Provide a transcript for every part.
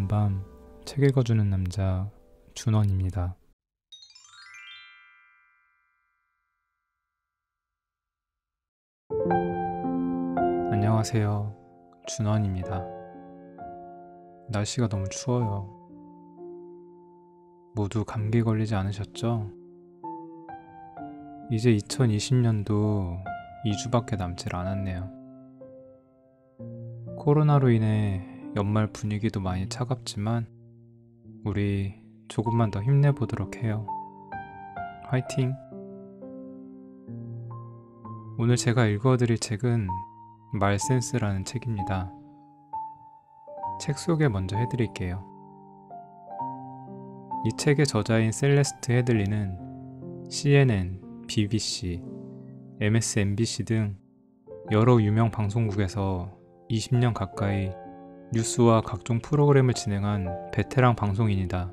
늦은 밤 책 읽어주는 남자 준원입니다. 안녕하세요. 준원입니다. 날씨가 너무 추워요. 모두 감기 걸리지 않으셨죠? 이제 2020년도 2주밖에 남질 않았네요. 코로나로 인해 연말 분위기도 많이 차갑지만 우리 조금만 더 힘내보도록 해요. 화이팅! 오늘 제가 읽어드릴 책은 말센스라는 책입니다. 책 소개 먼저 해드릴게요. 이 책의 저자인 셀레스트 헤들리는 CNN, BBC, MSNBC 등 여러 유명 방송국에서 20년 가까이 뉴스와 각종 프로그램을 진행한 베테랑 방송인이다.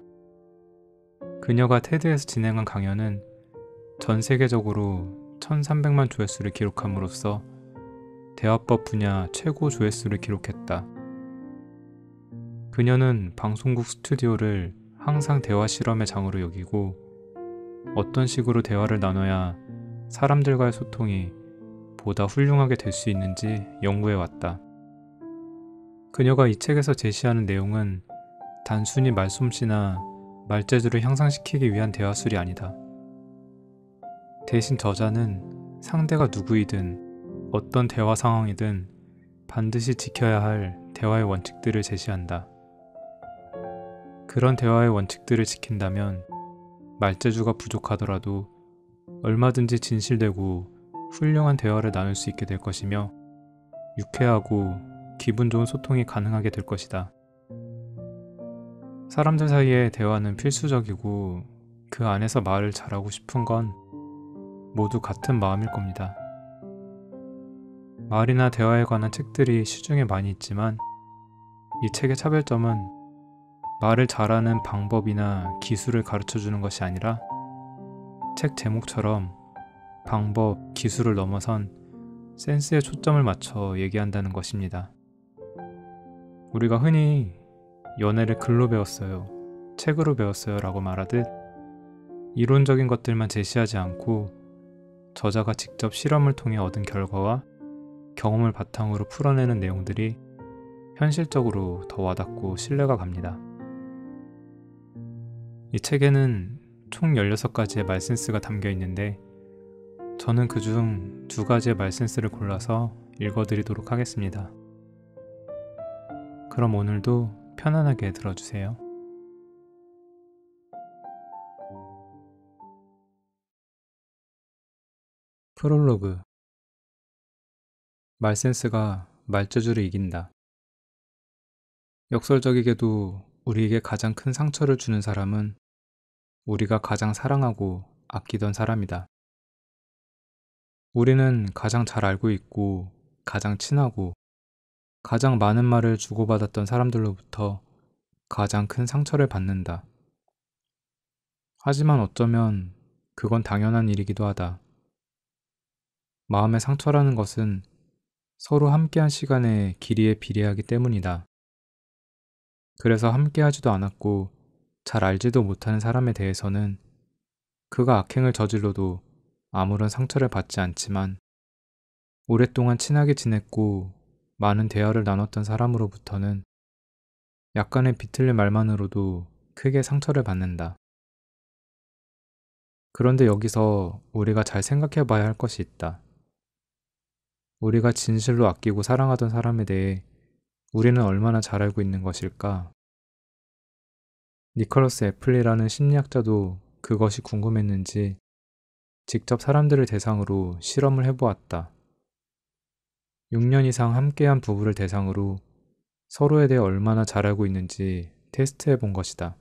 그녀가 테드에서 진행한 강연은 전 세계적으로 1300만 조회수를 기록함으로써 대화법 분야 최고 조회수를 기록했다. 그녀는 방송국 스튜디오를 항상 대화 실험의 장으로 여기고 어떤 식으로 대화를 나눠야 사람들과의 소통이 보다 훌륭하게 될 수 있는지 연구해왔다. 그녀가 이 책에서 제시하는 내용은 단순히 말솜씨나 말재주를 향상시키기 위한 대화술이 아니다. 대신 저자는 상대가 누구이든 어떤 대화 상황이든 반드시 지켜야 할 대화의 원칙들을 제시한다. 그런 대화의 원칙들을 지킨다면 말재주가 부족하더라도 얼마든지 진실되고 훌륭한 대화를 나눌 수 있게 될 것이며 유쾌하고 기분 좋은 소통이 가능하게 될 것이다. 사람들 사이의 대화는 필수적이고 그 안에서 말을 잘하고 싶은 건 모두 같은 마음일 겁니다. 말이나 대화에 관한 책들이 시중에 많이 있지만 이 책의 차별점은 말을 잘하는 방법이나 기술을 가르쳐주는 것이 아니라 책 제목처럼 방법, 기술을 넘어선 센스에 초점을 맞춰 얘기한다는 것입니다. 우리가 흔히 연애를 글로 배웠어요, 책으로 배웠어요 라고 말하듯 이론적인 것들만 제시하지 않고 저자가 직접 실험을 통해 얻은 결과와 경험을 바탕으로 풀어내는 내용들이 현실적으로 더 와닿고 신뢰가 갑니다. 이 책에는 총 16가지의 말센스가 담겨 있는데 저는 그중 2가지의 말센스를 골라서 읽어드리도록 하겠습니다. 그럼 오늘도 편안하게 들어주세요. 프롤로그. 말센스가 말재주를 이긴다. 역설적이게도 우리에게 가장 큰 상처를 주는 사람은 우리가 가장 사랑하고 아끼던 사람이다. 우리는 가장 잘 알고 있고 가장 친하고 가장 많은 말을 주고받았던 사람들로부터 가장 큰 상처를 받는다. 하지만 어쩌면 그건 당연한 일이기도 하다. 마음의 상처라는 것은 서로 함께한 시간의 길이에 비례하기 때문이다. 그래서 함께하지도 않았고 잘 알지도 못하는 사람에 대해서는 그가 악행을 저질러도 아무런 상처를 받지 않지만 오랫동안 친하게 지냈고 많은 대화를 나눴던 사람으로부터는 약간의 비틀린 말만으로도 크게 상처를 받는다. 그런데 여기서 우리가 잘 생각해 봐야 할 것이 있다. 우리가 진실로 아끼고 사랑하던 사람에 대해 우리는 얼마나 잘 알고 있는 것일까? 니콜러스 애플리라는 심리학자도 그것이 궁금했는지 직접 사람들을 대상으로 실험을 해보았다. 6년 이상 함께한 부부를 대상으로 서로에 대해 얼마나 잘 알고 있는지 테스트해 본 것이다.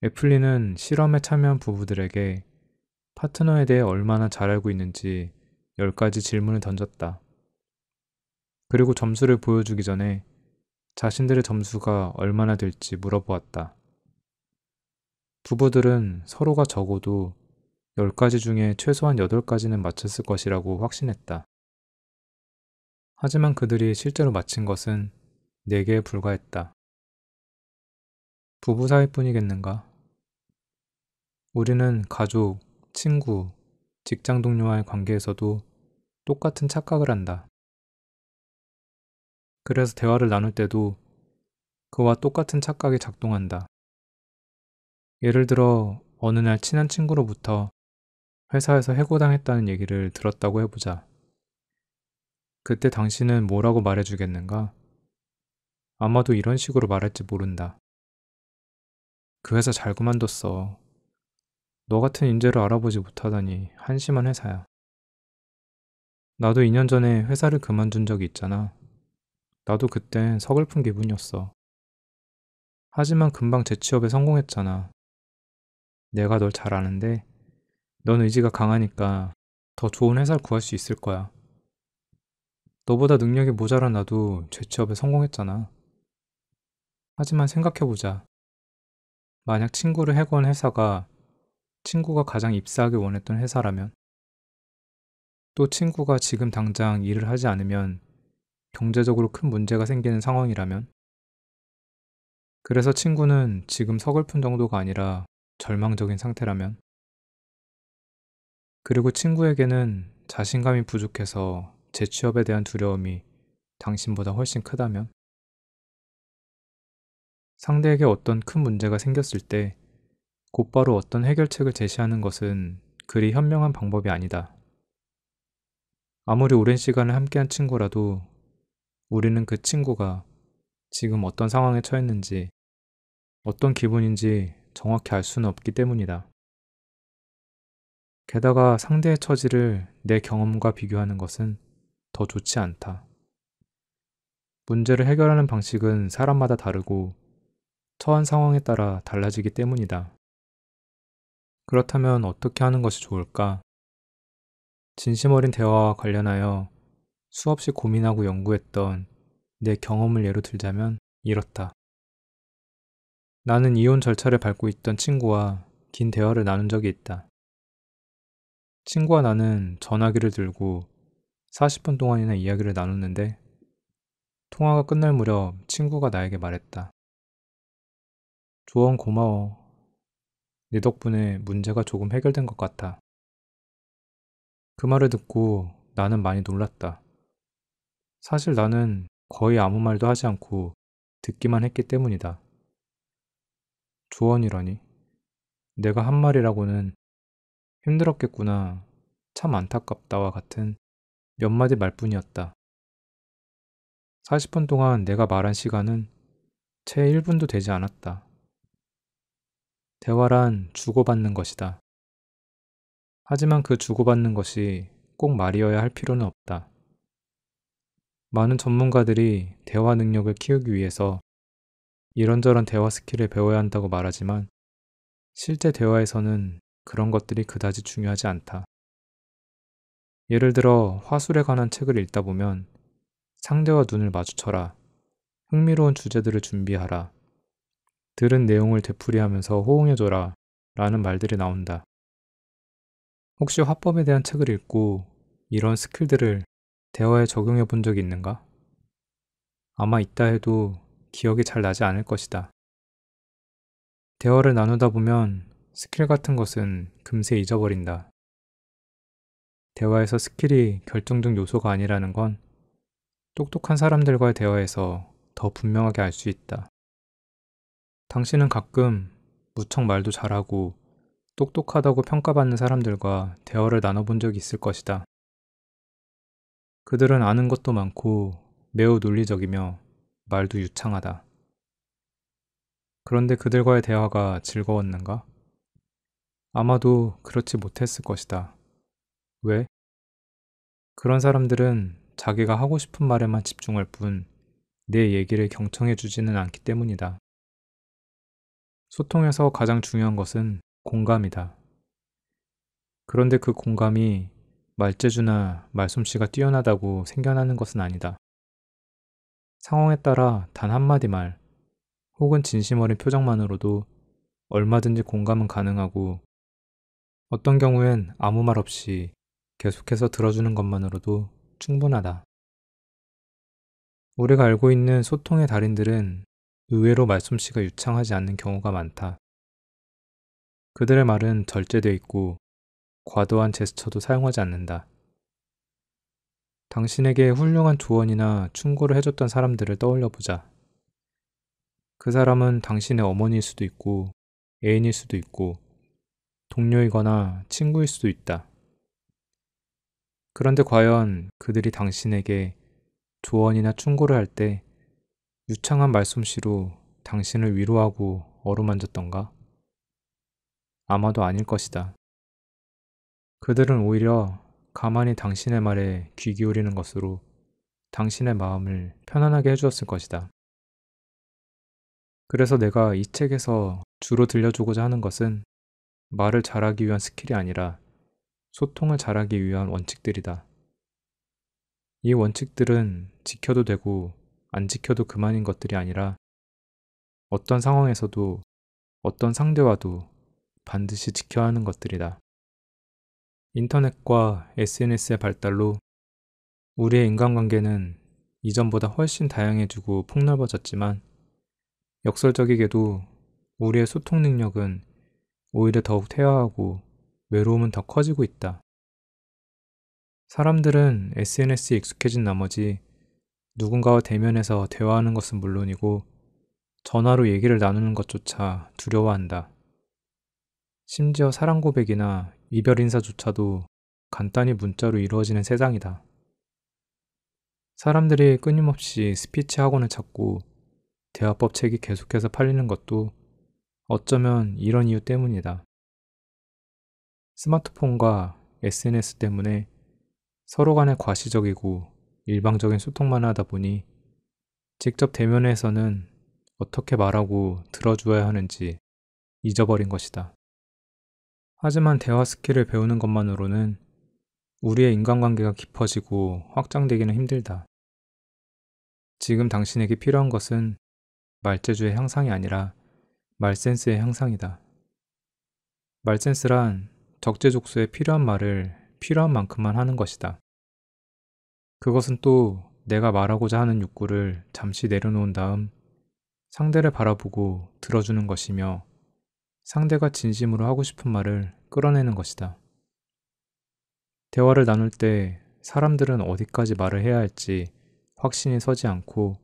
애플리는 실험에 참여한 부부들에게 파트너에 대해 얼마나 잘 알고 있는지 10가지 질문을 던졌다. 그리고 점수를 보여주기 전에 자신들의 점수가 얼마나 될지 물어보았다. 부부들은 서로가 적어도 10가지 중에 최소한 8가지는 맞췄을 것이라고 확신했다. 하지만 그들이 실제로 맞힌 것은 4개에 불과했다. 부부 사이뿐이겠는가? 우리는 가족, 친구, 직장 동료와의 관계에서도 똑같은 착각을 한다. 그래서 대화를 나눌 때도 그와 똑같은 착각이 작동한다. 예를 들어 어느 날 친한 친구로부터 회사에서 해고당했다는 얘기를 들었다고 해보자. 그때 당신은 뭐라고 말해주겠는가? 아마도 이런 식으로 말할지 모른다. 그 회사 잘 그만뒀어. 너 같은 인재를 알아보지 못하다니 한심한 회사야. 나도 2년 전에 회사를 그만둔 적이 있잖아. 나도 그땐 서글픈 기분이었어. 하지만 금방 재취업에 성공했잖아. 내가 널 잘 아는데 넌 의지가 강하니까 더 좋은 회사를 구할 수 있을 거야. 너보다 능력이 모자란 나도 재취업에 성공했잖아. 하지만 생각해보자. 만약 친구를 해고한 회사가 친구가 가장 입사하길 원했던 회사라면, 또 친구가 지금 당장 일을 하지 않으면 경제적으로 큰 문제가 생기는 상황이라면, 그래서 친구는 지금 서글픈 정도가 아니라 절망적인 상태라면, 그리고 친구에게는 자신감이 부족해서 재취업에 대한 두려움이 당신보다 훨씬 크다면, 상대에게 어떤 큰 문제가 생겼을 때 곧바로 어떤 해결책을 제시하는 것은 그리 현명한 방법이 아니다. 아무리 오랜 시간을 함께한 친구라도 우리는 그 친구가 지금 어떤 상황에 처했는지, 어떤 기분인지 정확히 알 수는 없기 때문이다. 게다가 상대의 처지를 내 경험과 비교하는 것은 더 좋지 않다. 문제를 해결하는 방식은 사람마다 다르고 처한 상황에 따라 달라지기 때문이다. 그렇다면 어떻게 하는 것이 좋을까? 진심 어린 대화와 관련하여 수없이 고민하고 연구했던 내 경험을 예로 들자면 이렇다. 나는 이혼 절차를 밟고 있던 친구와 긴 대화를 나눈 적이 있다. 친구와 나는 전화기를 들고 40분 동안이나 이야기를 나눴는데 통화가 끝날 무렵 친구가 나에게 말했다. 조언 고마워. 네 덕분에 문제가 조금 해결된 것 같아. 그 말을 듣고 나는 많이 놀랐다. 사실 나는 거의 아무 말도 하지 않고 듣기만 했기 때문이다. 조언이라니. 내가 한 말이라고는 힘들었겠구나. 참 안타깝다와 같은 몇 마디 말뿐이었다. 40분 동안 내가 말한 시간은 채 1분도 되지 않았다. 대화란 주고받는 것이다. 하지만 그 주고받는 것이 꼭 말이어야 할 필요는 없다. 많은 전문가들이 대화 능력을 키우기 위해서 이런저런 대화 스킬을 배워야 한다고 말하지만 실제 대화에서는 그런 것들이 그다지 중요하지 않다. 예를 들어 화술에 관한 책을 읽다 보면 상대와 눈을 마주쳐라. 흥미로운 주제들을 준비하라. 들은 내용을 되풀이하면서 호응해줘라. 라는 말들이 나온다. 혹시 화법에 대한 책을 읽고 이런 스킬들을 대화에 적용해 본 적이 있는가? 아마 있다 해도 기억이 잘 나지 않을 것이다. 대화를 나누다 보면 스킬 같은 것은 금세 잊어버린다. 대화에서 스킬이 결정적 요소가 아니라는 건 똑똑한 사람들과의 대화에서 더 분명하게 알 수 있다. 당신은 가끔 무척 말도 잘하고 똑똑하다고 평가받는 사람들과 대화를 나눠본 적이 있을 것이다. 그들은 아는 것도 많고 매우 논리적이며 말도 유창하다. 그런데 그들과의 대화가 즐거웠는가? 아마도 그렇지 못했을 것이다. 왜? 그런 사람들은 자기가 하고 싶은 말에만 집중할 뿐 내 얘기를 경청해 주지는 않기 때문이다. 소통에서 가장 중요한 것은 공감이다. 그런데 그 공감이 말재주나 말솜씨가 뛰어나다고 생겨나는 것은 아니다. 상황에 따라 단 한마디 말, 혹은 진심 어린 표정만으로도 얼마든지 공감은 가능하고 어떤 경우엔 아무 말 없이 계속해서 들어주는 것만으로도 충분하다. 우리가 알고 있는 소통의 달인들은 의외로 말솜씨가 유창하지 않는 경우가 많다. 그들의 말은 절제돼 있고 과도한 제스처도 사용하지 않는다. 당신에게 훌륭한 조언이나 충고를 해줬던 사람들을 떠올려 보자. 그 사람은 당신의 어머니일 수도 있고, 애인일 수도 있고, 동료이거나 친구일 수도 있다. 그런데 과연 그들이 당신에게 조언이나 충고를 할 때 유창한 말솜씨로 당신을 위로하고 어루만졌던가? 아마도 아닐 것이다. 그들은 오히려 가만히 당신의 말에 귀 기울이는 것으로 당신의 마음을 편안하게 해주었을 것이다. 그래서 내가 이 책에서 주로 들려주고자 하는 것은 말을 잘하기 위한 스킬이 아니라 소통을 잘하기 위한 원칙들이다. 이 원칙들은 지켜도 되고 안 지켜도 그만인 것들이 아니라 어떤 상황에서도 어떤 상대와도 반드시 지켜야 하는 것들이다. 인터넷과 SNS의 발달로 우리의 인간관계는 이전보다 훨씬 다양해지고 폭넓어졌지만 역설적이게도 우리의 소통 능력은 오히려 더욱 퇴화하고 외로움은 더 커지고 있다. 사람들은 SNS에 익숙해진 나머지 누군가와 대면해서 대화하는 것은 물론이고 전화로 얘기를 나누는 것조차 두려워한다. 심지어 사랑 고백이나 이별 인사조차도 간단히 문자로 이루어지는 세상이다. 사람들이 끊임없이 스피치 학원을 찾고 대화법 책이 계속해서 팔리는 것도 어쩌면 이런 이유 때문이다. 스마트폰과 SNS 때문에 서로 간에 과시적이고 일방적인 소통만 하다 보니 직접 대면에서는 어떻게 말하고 들어주어야 하는지 잊어버린 것이다. 하지만 대화 스킬을 배우는 것만으로는 우리의 인간관계가 깊어지고 확장되기는 힘들다. 지금 당신에게 필요한 것은 말재주의 향상이 아니라 말센스의 향상이다. 말센스란 적재적소에 필요한 말을 필요한 만큼만 하는 것이다. 그것은 또 내가 말하고자 하는 욕구를 잠시 내려놓은 다음 상대를 바라보고 들어주는 것이며 상대가 진심으로 하고 싶은 말을 끌어내는 것이다. 대화를 나눌 때 사람들은 어디까지 말을 해야 할지 확신이 서지 않고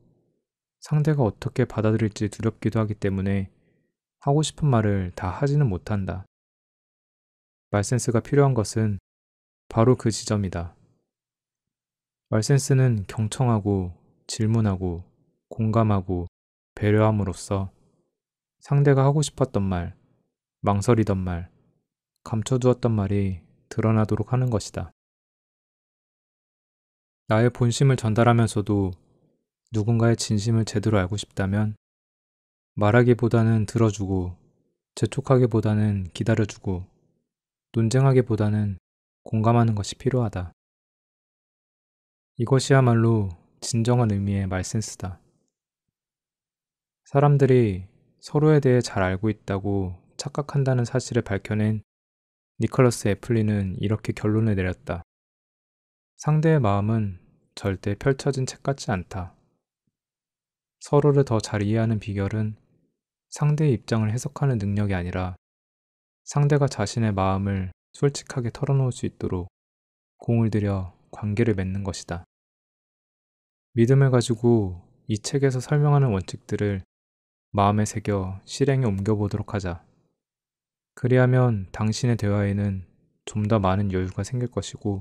상대가 어떻게 받아들일지 두렵기도 하기 때문에 하고 싶은 말을 다 하지는 못한다. 말센스가 필요한 것은 바로 그 지점이다. 말센스는 경청하고 질문하고 공감하고 배려함으로써 상대가 하고 싶었던 말, 망설이던 말, 감춰두었던 말이 드러나도록 하는 것이다. 나의 본심을 전달하면서도 누군가의 진심을 제대로 알고 싶다면 말하기보다는 들어주고 재촉하기보다는 기다려주고 논쟁하기보다는 공감하는 것이 필요하다. 이것이야말로 진정한 의미의 말센스다. 사람들이 서로에 대해 잘 알고 있다고 착각한다는 사실을 밝혀낸 니콜러스 애플리는 이렇게 결론을 내렸다. 상대의 마음은 절대 펼쳐진 책 같지 않다. 서로를 더 잘 이해하는 비결은 상대의 입장을 해석하는 능력이 아니라 상대가 자신의 마음을 솔직하게 털어놓을 수 있도록 공을 들여 관계를 맺는 것이다. 믿음을 가지고 이 책에서 설명하는 원칙들을 마음에 새겨 실행에 옮겨보도록 하자. 그리하면 당신의 대화에는 좀 더 많은 여유가 생길 것이고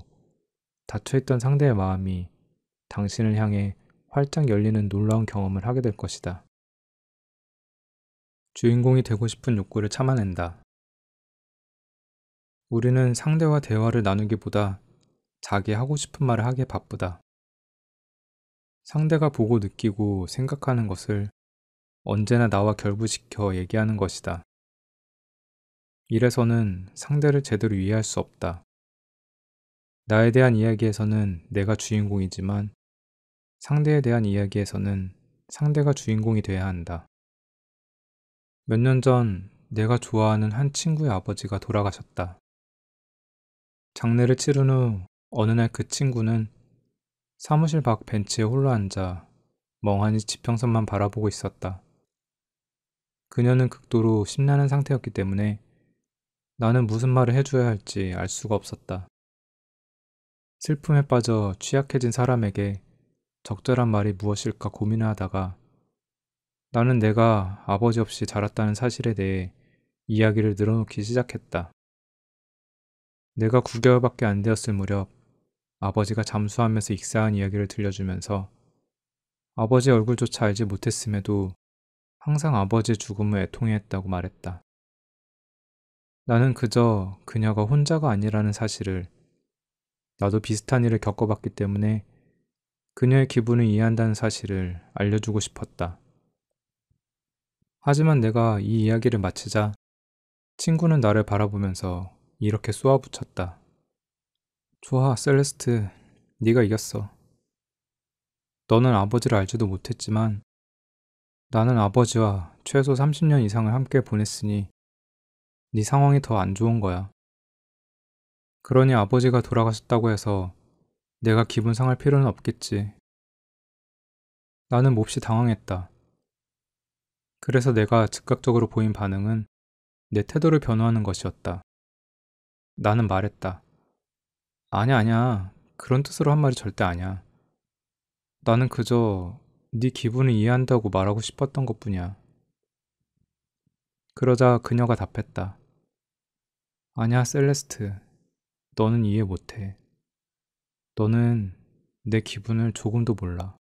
닫혀있던 상대의 마음이 당신을 향해 활짝 열리는 놀라운 경험을 하게 될 것이다. 주인공이 되고 싶은 욕구를 참아낸다. 우리는 상대와 대화를 나누기보다 자기 하고 싶은 말을 하기에 바쁘다. 상대가 보고 느끼고 생각하는 것을 언제나 나와 결부시켜 얘기하는 것이다. 이래서는 상대를 제대로 이해할 수 없다. 나에 대한 이야기에서는 내가 주인공이지만 상대에 대한 이야기에서는 상대가 주인공이 돼야 한다. 몇 년 전 내가 좋아하는 한 친구의 아버지가 돌아가셨다. 장례를 치른 후 어느 날 그 친구는 사무실 밖 벤치에 홀로 앉아 멍하니 지평선만 바라보고 있었다. 그녀는 극도로 심란한 상태였기 때문에 나는 무슨 말을 해줘야 할지 알 수가 없었다. 슬픔에 빠져 취약해진 사람에게 적절한 말이 무엇일까 고민을 하다가 나는 내가 아버지 없이 자랐다는 사실에 대해 이야기를 늘어놓기 시작했다. 내가 9개월밖에 안 되었을 무렵 아버지가 잠수하면서 익사한 이야기를 들려주면서 아버지 얼굴조차 알지 못했음에도 항상 아버지의 죽음을 애통해했다고 말했다. 나는 그저 그녀가 혼자가 아니라는 사실을, 나도 비슷한 일을 겪어봤기 때문에 그녀의 기분을 이해한다는 사실을 알려주고 싶었다. 하지만 내가 이 이야기를 마치자 친구는 나를 바라보면서 이렇게 쏘아붙였다. 좋아, 셀레스트. 네가 이겼어. 너는 아버지를 알지도 못했지만 나는 아버지와 최소 30년 이상을 함께 보냈으니 네 상황이 더 안 좋은 거야. 그러니 아버지가 돌아가셨다고 해서 내가 기분 상할 필요는 없겠지. 나는 몹시 당황했다. 그래서 내가 즉각적으로 보인 반응은 내 태도를 변호하는 것이었다. 나는 말했다. 아니야. 그런 뜻으로 한 말이 절대 아니야. 나는 그저 네 기분을 이해한다고 말하고 싶었던 것뿐이야. 그러자 그녀가 답했다. 아니야, 셀레스트. 너는 이해 못해. 너는 내 기분을 조금도 몰라.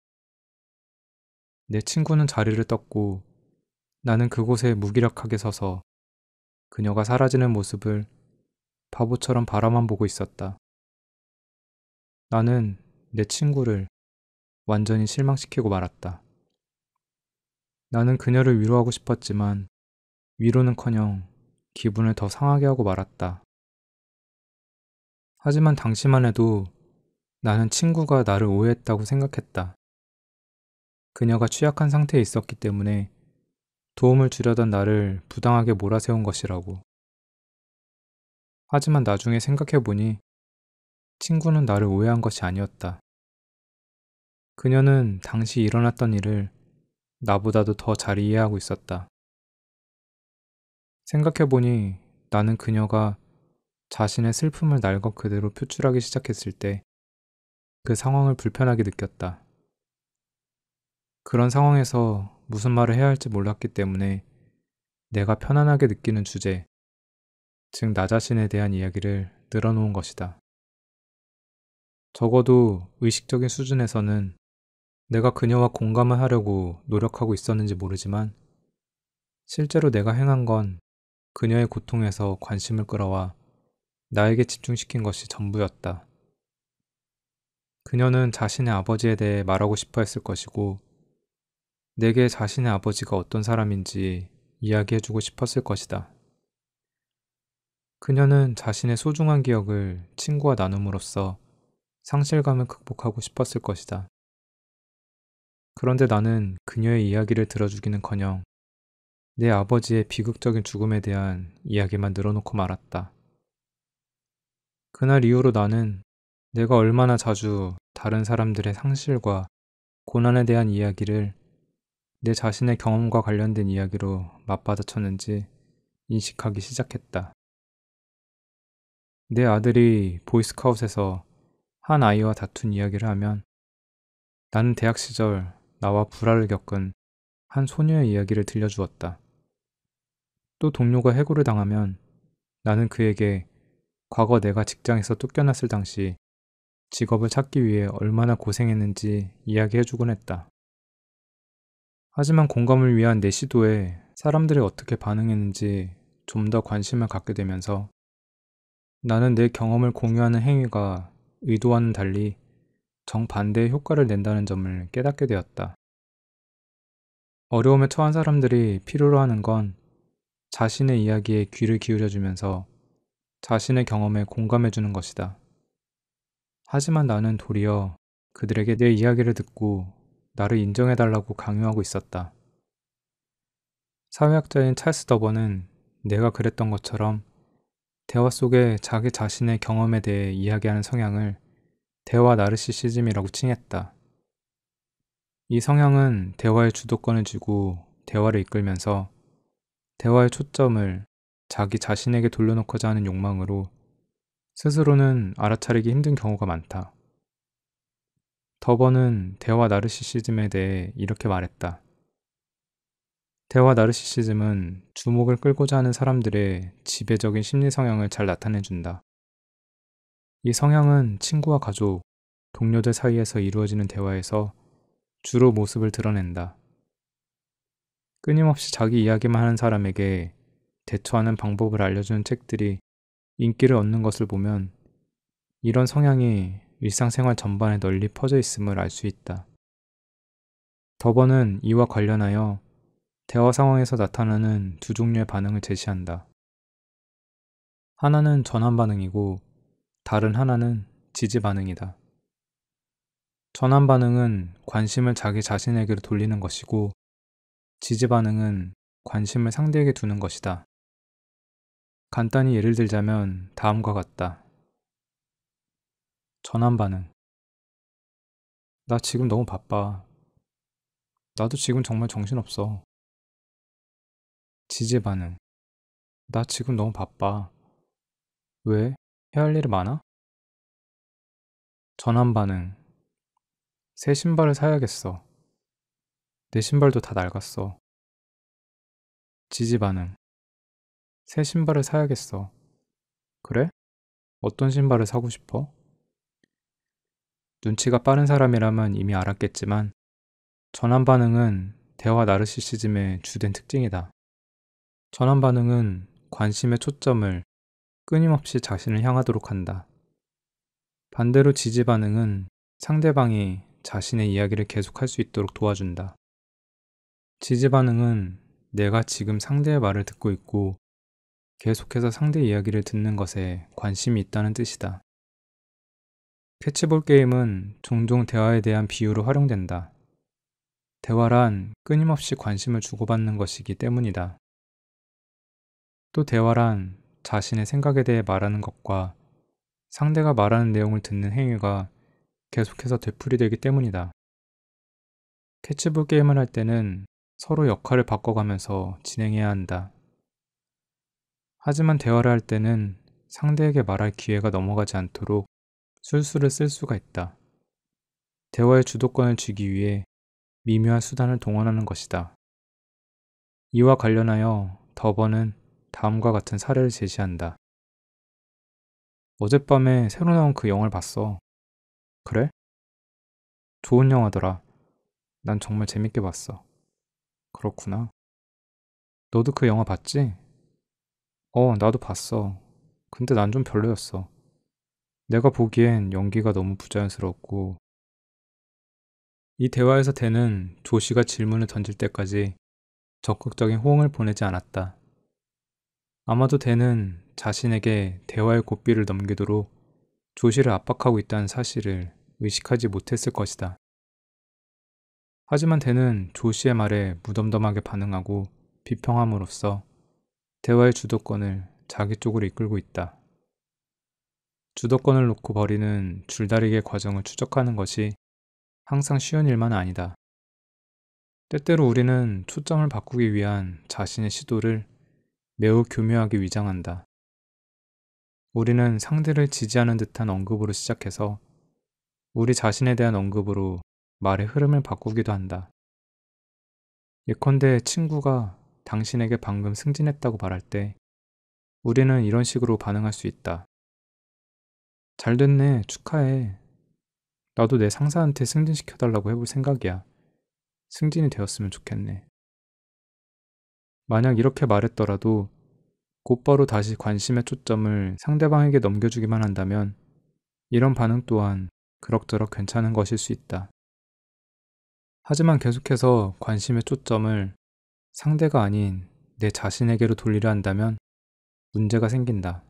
내 친구는 자리를 떴고 나는 그곳에 무기력하게 서서 그녀가 사라지는 모습을 바보처럼 바라만 보고 있었다. 나는 내 친구를 완전히 실망시키고 말았다. 나는 그녀를 위로하고 싶었지만 위로는커녕 기분을 더 상하게 하고 말았다. 하지만 당시만 해도 나는 친구가 나를 오해했다고 생각했다. 그녀가 취약한 상태에 있었기 때문에 도움을 주려던 나를 부당하게 몰아세운 것이라고. 하지만 나중에 생각해보니 친구는 나를 오해한 것이 아니었다. 그녀는 당시 일어났던 일을 나보다도 더 잘 이해하고 있었다. 생각해보니 나는 그녀가 자신의 슬픔을 날 것 그대로 표출하기 시작했을 때 그 상황을 불편하게 느꼈다. 그런 상황에서 무슨 말을 해야 할지 몰랐기 때문에 내가 편안하게 느끼는 주제, 즉 나 자신에 대한 이야기를 늘어놓은 것이다. 적어도 의식적인 수준에서는 내가 그녀와 공감을 하려고 노력하고 있었는지 모르지만 실제로 내가 행한 건 그녀의 고통에서 관심을 끌어와 나에게 집중시킨 것이 전부였다. 그녀는 자신의 아버지에 대해 말하고 싶어 했을 것이고 내게 자신의 아버지가 어떤 사람인지 이야기해주고 싶었을 것이다. 그녀는 자신의 소중한 기억을 친구와 나눔으로써 상실감을 극복하고 싶었을 것이다. 그런데 나는 그녀의 이야기를 들어주기는커녕 내 아버지의 비극적인 죽음에 대한 이야기만 늘어놓고 말았다. 그날 이후로 나는 내가 얼마나 자주 다른 사람들의 상실과 고난에 대한 이야기를 내 자신의 경험과 관련된 이야기로 맞받아쳤는지 인식하기 시작했다. 내 아들이 보이스카웃에서 한 아이와 다툰 이야기를 하면 나는 대학 시절 나와 불화를 겪은 한 소녀의 이야기를 들려주었다. 또 동료가 해고를 당하면 나는 그에게 과거 내가 직장에서 쫓겨났을 당시 직업을 찾기 위해 얼마나 고생했는지 이야기해주곤 했다. 하지만 공감을 위한 내 시도에 사람들이 어떻게 반응했는지 좀 더 관심을 갖게 되면서 나는 내 경험을 공유하는 행위가 의도와는 달리 정반대의 효과를 낸다는 점을 깨닫게 되었다. 어려움에 처한 사람들이 필요로 하는 건 자신의 이야기에 귀를 기울여주면서 자신의 경험에 공감해주는 것이다. 하지만 나는 도리어 그들에게 내 이야기를 듣고 나를 인정해달라고 강요하고 있었다. 사회학자인 찰스 더번은 내가 그랬던 것처럼 대화 속에 자기 자신의 경험에 대해 이야기하는 성향을 대화 나르시시즘이라고 칭했다. 이 성향은 대화의 주도권을 쥐고 대화를 이끌면서 대화의 초점을 자기 자신에게 돌려놓고자 하는 욕망으로 스스로는 알아차리기 힘든 경우가 많다. 더번은 대화 나르시시즘에 대해 이렇게 말했다. 대화 나르시시즘은 주목을 끌고자 하는 사람들의 지배적인 심리 성향을 잘 나타내준다. 이 성향은 친구와 가족, 동료들 사이에서 이루어지는 대화에서 주로 모습을 드러낸다. 끊임없이 자기 이야기만 하는 사람에게 대처하는 방법을 알려주는 책들이 인기를 얻는 것을 보면 이런 성향이 일상생활 전반에 널리 퍼져 있음을 알 수 있다. 더번은 이와 관련하여 대화 상황에서 나타나는 두 종류의 반응을 제시한다. 하나는 전환 반응이고 다른 하나는 지지 반응이다. 전환 반응은 관심을 자기 자신에게로 돌리는 것이고 지지 반응은 관심을 상대에게 두는 것이다. 간단히 예를 들자면 다음과 같다. 전환 반응. 나 지금 너무 바빠. 나도 지금 정말 정신없어. 지지 반응. 나 지금 너무 바빠. 왜? 해야 할 일이 많아? 전환 반응. 새 신발을 사야겠어. 내 신발도 다 낡았어. 지지 반응. 새 신발을 사야겠어. 그래? 어떤 신발을 사고 싶어? 눈치가 빠른 사람이라면 이미 알았겠지만 전환 반응은 대화 나르시시즘의 주된 특징이다. 전환 반응은 관심의 초점을 끊임없이 자신을 향하도록 한다. 반대로 지지 반응은 상대방이 자신의 이야기를 계속할 수 있도록 도와준다. 지지 반응은 내가 지금 상대의 말을 듣고 있고 계속해서 상대 이야기를 듣는 것에 관심이 있다는 뜻이다. 캐치볼 게임은 종종 대화에 대한 비유로 활용된다. 대화란 끊임없이 관심을 주고받는 것이기 때문이다. 또 대화란 자신의 생각에 대해 말하는 것과 상대가 말하는 내용을 듣는 행위가 계속해서 되풀이되기 때문이다. 캐치볼 게임을 할 때는 서로 역할을 바꿔가면서 진행해야 한다. 하지만 대화를 할 때는 상대에게 말할 기회가 넘어가지 않도록 술수를 쓸 수가 있다. 대화의 주도권을 쥐기 위해 미묘한 수단을 동원하는 것이다. 이와 관련하여 더번은 다음과 같은 사례를 제시한다. 어젯밤에 새로 나온 그 영화를 봤어. 그래? 좋은 영화더라. 난 정말 재밌게 봤어. 그렇구나. 너도 그 영화 봤지? 나도 봤어. 근데 난 좀 별로였어. 내가 보기엔 연기가 너무 부자연스러웠고. 이 대화에서 댄은 조씨가 질문을 던질 때까지 적극적인 호응을 보내지 않았다. 아마도 댄은 자신에게 대화의 고삐를 넘기도록 조씨를 압박하고 있다는 사실을 의식하지 못했을 것이다. 하지만 댄은 조씨의 말에 무덤덤하게 반응하고 비평함으로써 대화의 주도권을 자기 쪽으로 이끌고 있다. 주도권을 놓고 벌이는 줄다리기의 과정을 추적하는 것이 항상 쉬운 일만은 아니다. 때때로 우리는 초점을 바꾸기 위한 자신의 시도를 매우 교묘하게 위장한다. 우리는 상대를 지지하는 듯한 언급으로 시작해서 우리 자신에 대한 언급으로 말의 흐름을 바꾸기도 한다. 예컨대 친구가 당신에게 방금 승진했다고 말할 때 우리는 이런 식으로 반응할 수 있다. 잘 됐네, 축하해. 나도 내 상사한테 승진시켜달라고 해볼 생각이야. 승진이 되었으면 좋겠네. 만약 이렇게 말했더라도 곧바로 다시 관심의 초점을 상대방에게 넘겨주기만 한다면 이런 반응 또한 그럭저럭 괜찮은 것일 수 있다. 하지만 계속해서 관심의 초점을 상대가 아닌 내 자신에게로 돌리려 한다면 문제가 생긴다.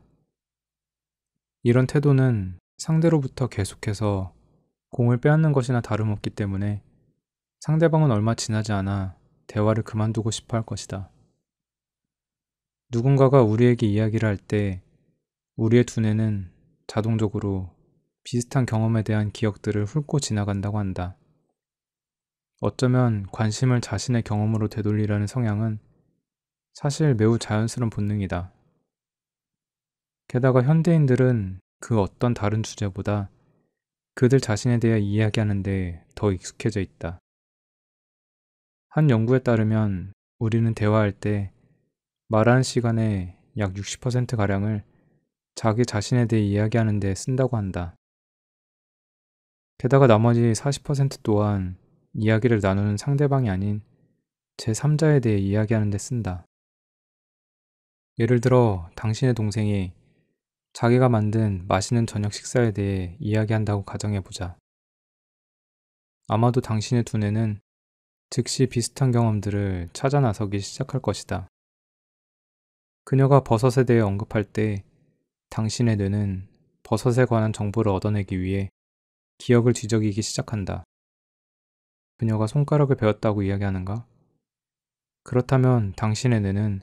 이런 태도는 상대로부터 계속해서 공을 빼앗는 것이나 다름없기 때문에 상대방은 얼마 지나지 않아 대화를 그만두고 싶어 할 것이다. 누군가가 우리에게 이야기를 할 때 우리의 두뇌는 자동적으로 비슷한 경험에 대한 기억들을 훑고 지나간다고 한다. 어쩌면 관심을 자신의 경험으로 되돌리려는 성향은 사실 매우 자연스러운 본능이다. 게다가 현대인들은 그 어떤 다른 주제보다 그들 자신에 대해 이야기하는데 더 익숙해져 있다. 한 연구에 따르면 우리는 대화할 때 말하는 시간의 약 60%가량을 자기 자신에 대해 이야기하는 데 쓴다고 한다. 게다가 나머지 40% 또한 이야기를 나누는 상대방이 아닌 제3자에 대해 이야기하는 데 쓴다. 예를 들어 당신의 동생이 자기가 만든 맛있는 저녁 식사에 대해 이야기한다고 가정해보자. 아마도 당신의 두뇌는 즉시 비슷한 경험들을 찾아 나서기 시작할 것이다. 그녀가 버섯에 대해 언급할 때 당신의 뇌는 버섯에 관한 정보를 얻어내기 위해 기억을 뒤적이기 시작한다. 그녀가 손가락을 베었다고 이야기하는가? 그렇다면 당신의 뇌는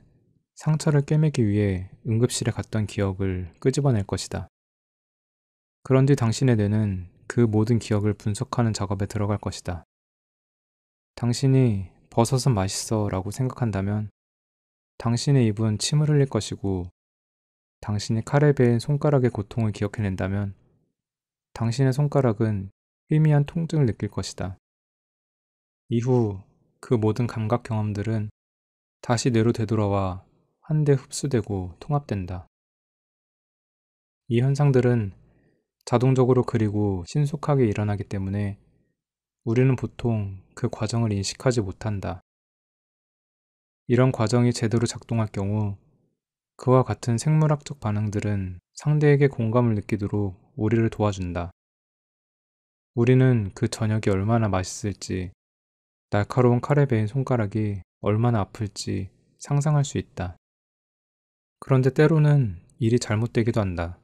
상처를 꿰매기 위해 응급실에 갔던 기억을 끄집어낼 것이다. 그런 뒤 당신의 뇌는 그 모든 기억을 분석하는 작업에 들어갈 것이다. 당신이 버섯은 맛있어 라고 생각한다면 당신의 입은 침을 흘릴 것이고, 당신이 칼에 베인 손가락의 고통을 기억해낸다면 당신의 손가락은 희미한 통증을 느낄 것이다. 이후 그 모든 감각 경험들은 다시 뇌로 되돌아와 한데 흡수되고 통합된다. 이 현상들은 자동적으로 그리고 신속하게 일어나기 때문에 우리는 보통 그 과정을 인식하지 못한다. 이런 과정이 제대로 작동할 경우 그와 같은 생물학적 반응들은 상대에게 공감을 느끼도록 우리를 도와준다. 우리는 그 저녁이 얼마나 맛있을지, 날카로운 칼에 베인 손가락이 얼마나 아플지 상상할 수 있다. 그런데 때로는 일이 잘못되기도 한다.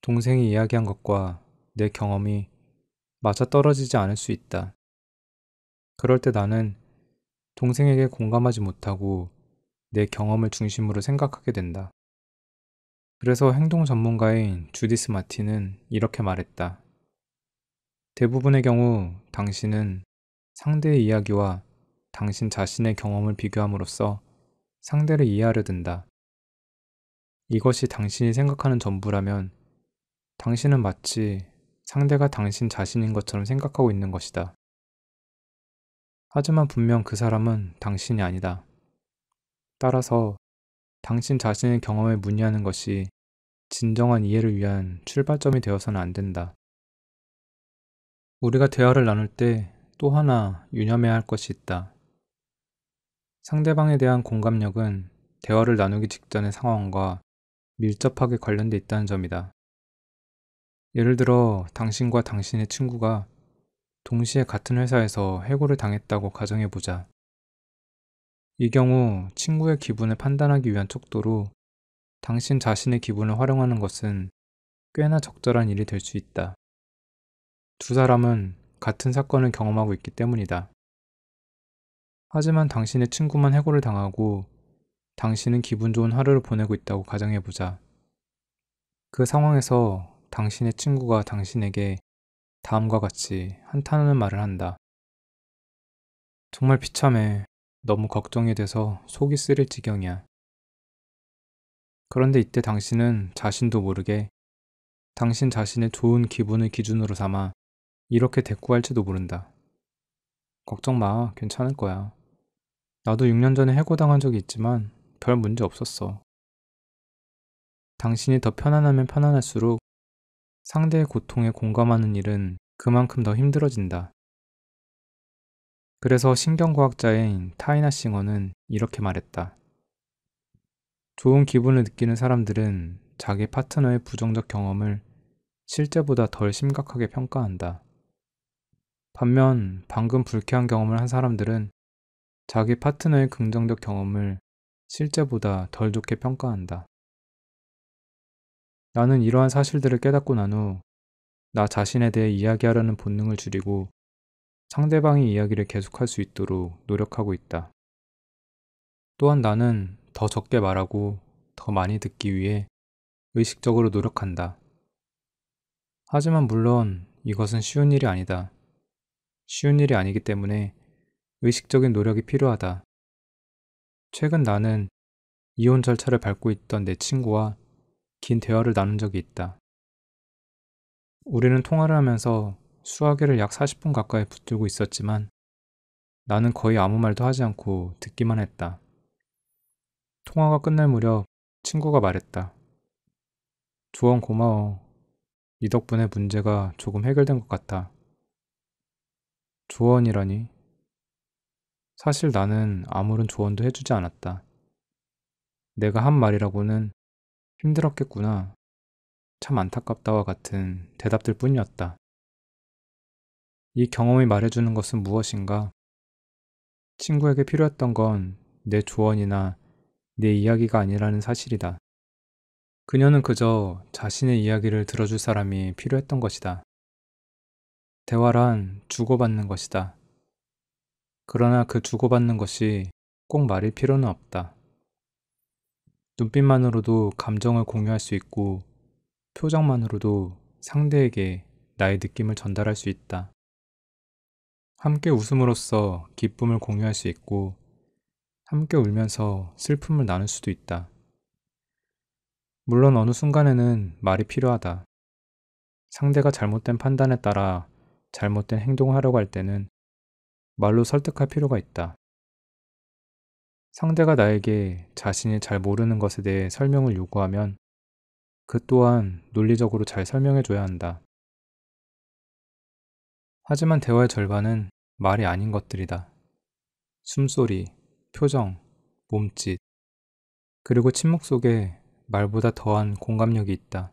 동생이 이야기한 것과 내 경험이 맞아떨어지지 않을 수 있다. 그럴 때 나는 동생에게 공감하지 못하고 내 경험을 중심으로 생각하게 된다. 그래서 행동 전문가인 주디스 마틴은 이렇게 말했다. 대부분의 경우 당신은 상대의 이야기와 당신 자신의 경험을 비교함으로써 상대를 이해하려 든다. 이것이 당신이 생각하는 전부라면 당신은 마치 상대가 당신 자신인 것처럼 생각하고 있는 것이다. 하지만 분명 그 사람은 당신이 아니다. 따라서 당신 자신의 경험에 문의하는 것이 진정한 이해를 위한 출발점이 되어서는 안 된다. 우리가 대화를 나눌 때 또 하나 유념해야 할 것이 있다. 상대방에 대한 공감력은 대화를 나누기 직전의 상황과 밀접하게 관련돼 있다는 점이다. 예를 들어 당신과 당신의 친구가 동시에 같은 회사에서 해고를 당했다고 가정해보자. 이 경우 친구의 기분을 판단하기 위한 척도로 당신 자신의 기분을 활용하는 것은 꽤나 적절한 일이 될 수 있다. 두 사람은 같은 사건을 경험하고 있기 때문이다. 하지만 당신의 친구만 해고를 당하고 당신은 기분 좋은 하루를 보내고 있다고 가정해보자. 그 상황에서 당신의 친구가 당신에게 다음과 같이 한탄하는 말을 한다. 정말 비참해. 너무 걱정이 돼서 속이 쓰릴 지경이야. 그런데 이때 당신은 자신도 모르게 당신 자신의 좋은 기분을 기준으로 삼아 이렇게 대꾸할지도 모른다. 걱정 마. 괜찮을 거야. 나도 6년 전에 해고당한 적이 있지만 별 문제 없었어. 당신이 더 편안하면 편안할수록 상대의 고통에 공감하는 일은 그만큼 더 힘들어진다. 그래서 신경과학자인 타이나 싱어는 이렇게 말했다. 좋은 기분을 느끼는 사람들은 자기 파트너의 부정적 경험을 실제보다 덜 심각하게 평가한다. 반면 방금 불쾌한 경험을 한 사람들은 자기 파트너의 긍정적 경험을 실제보다 덜 좋게 평가한다. 나는 이러한 사실들을 깨닫고 난 후 나 자신에 대해 이야기하려는 본능을 줄이고 상대방의 이야기를 계속할 수 있도록 노력하고 있다. 또한 나는 더 적게 말하고 더 많이 듣기 위해 의식적으로 노력한다. 하지만 물론 이것은 쉬운 일이 아니다. 쉬운 일이 아니기 때문에 의식적인 노력이 필요하다. 최근 나는 이혼 절차를 밟고 있던 내 친구와 긴 대화를 나눈 적이 있다. 우리는 통화를 하면서 수화기를 약 40분 가까이 붙들고 있었지만 나는 거의 아무 말도 하지 않고 듣기만 했다. 통화가 끝날 무렵 친구가 말했다. 조언 고마워. 네 덕분에 문제가 조금 해결된 것 같아. 조언이라니? 사실 나는 아무런 조언도 해주지 않았다. 내가 한 말이라고는 힘들었겠구나. 참 안타깝다와 같은 대답들 뿐이었다. 이 경험이 말해주는 것은 무엇인가? 친구에게 필요했던 건 내 조언이나 내 이야기가 아니라는 사실이다. 그녀는 그저 자신의 이야기를 들어줄 사람이 필요했던 것이다. 대화란 주고받는 것이다. 그러나 그 주고받는 것이 꼭 말일 필요는 없다. 눈빛만으로도 감정을 공유할 수 있고 표정만으로도 상대에게 나의 느낌을 전달할 수 있다. 함께 웃음으로써 기쁨을 공유할 수 있고 함께 울면서 슬픔을 나눌 수도 있다. 물론 어느 순간에는 말이 필요하다. 상대가 잘못된 판단에 따라 잘못된 행동을 하려고 할 때는 말로 설득할 필요가 있다. 상대가 나에게 자신이 잘 모르는 것에 대해 설명을 요구하면 그 또한 논리적으로 잘 설명해줘야 한다. 하지만 대화의 절반은 말이 아닌 것들이다. 숨소리, 표정, 몸짓, 그리고 침묵 속에 말보다 더한 공감력이 있다.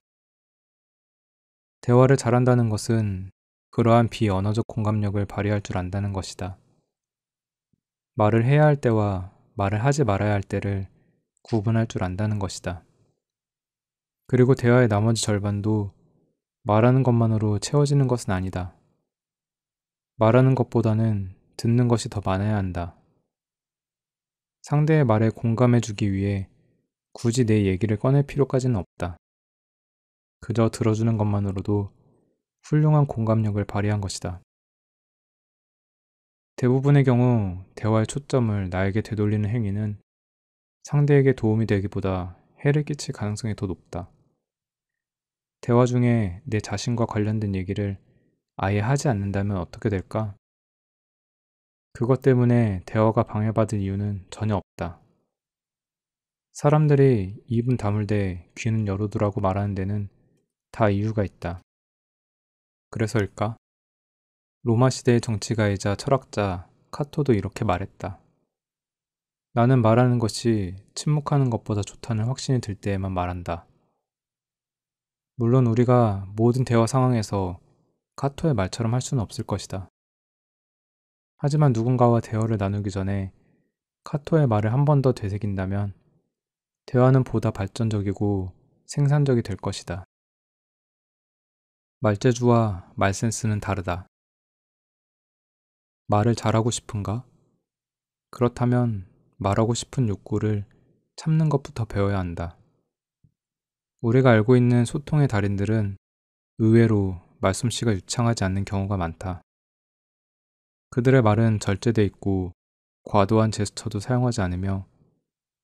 대화를 잘한다는 것은 그러한 비언어적 공감력을 발휘할 줄 안다는 것이다. 말을 해야 할 때와 말을 하지 말아야 할 때를 구분할 줄 안다는 것이다. 그리고 대화의 나머지 절반도 말하는 것만으로 채워지는 것은 아니다. 말하는 것보다는 듣는 것이 더 많아야 한다. 상대의 말에 공감해주기 위해 굳이 내 얘기를 꺼낼 필요까지는 없다. 그저 들어주는 것만으로도 훌륭한 공감력을 발휘한 것이다. 대부분의 경우 대화의 초점을 나에게 되돌리는 행위는 상대에게 도움이 되기보다 해를 끼칠 가능성이 더 높다. 대화 중에 내 자신과 관련된 얘기를 아예 하지 않는다면 어떻게 될까? 그것 때문에 대화가 방해받을 이유는 전혀 없다. 사람들이 입은 다물되 귀는 열어두라고 말하는 데는 다 이유가 있다. 그래서일까? 로마 시대의 정치가이자 철학자 카토도 이렇게 말했다. 나는 말하는 것이 침묵하는 것보다 좋다는 확신이 들 때에만 말한다. 물론 우리가 모든 대화 상황에서 카토의 말처럼 할 수는 없을 것이다. 하지만 누군가와 대화를 나누기 전에 카토의 말을 한 번 더 되새긴다면 대화는 보다 발전적이고 생산적이 될 것이다. 말재주와 말센스는 다르다. 말을 잘하고 싶은가? 그렇다면 말하고 싶은 욕구를 참는 것부터 배워야 한다. 우리가 알고 있는 소통의 달인들은 의외로 말솜씨가 유창하지 않는 경우가 많다. 그들의 말은 절제돼 있고 과도한 제스처도 사용하지 않으며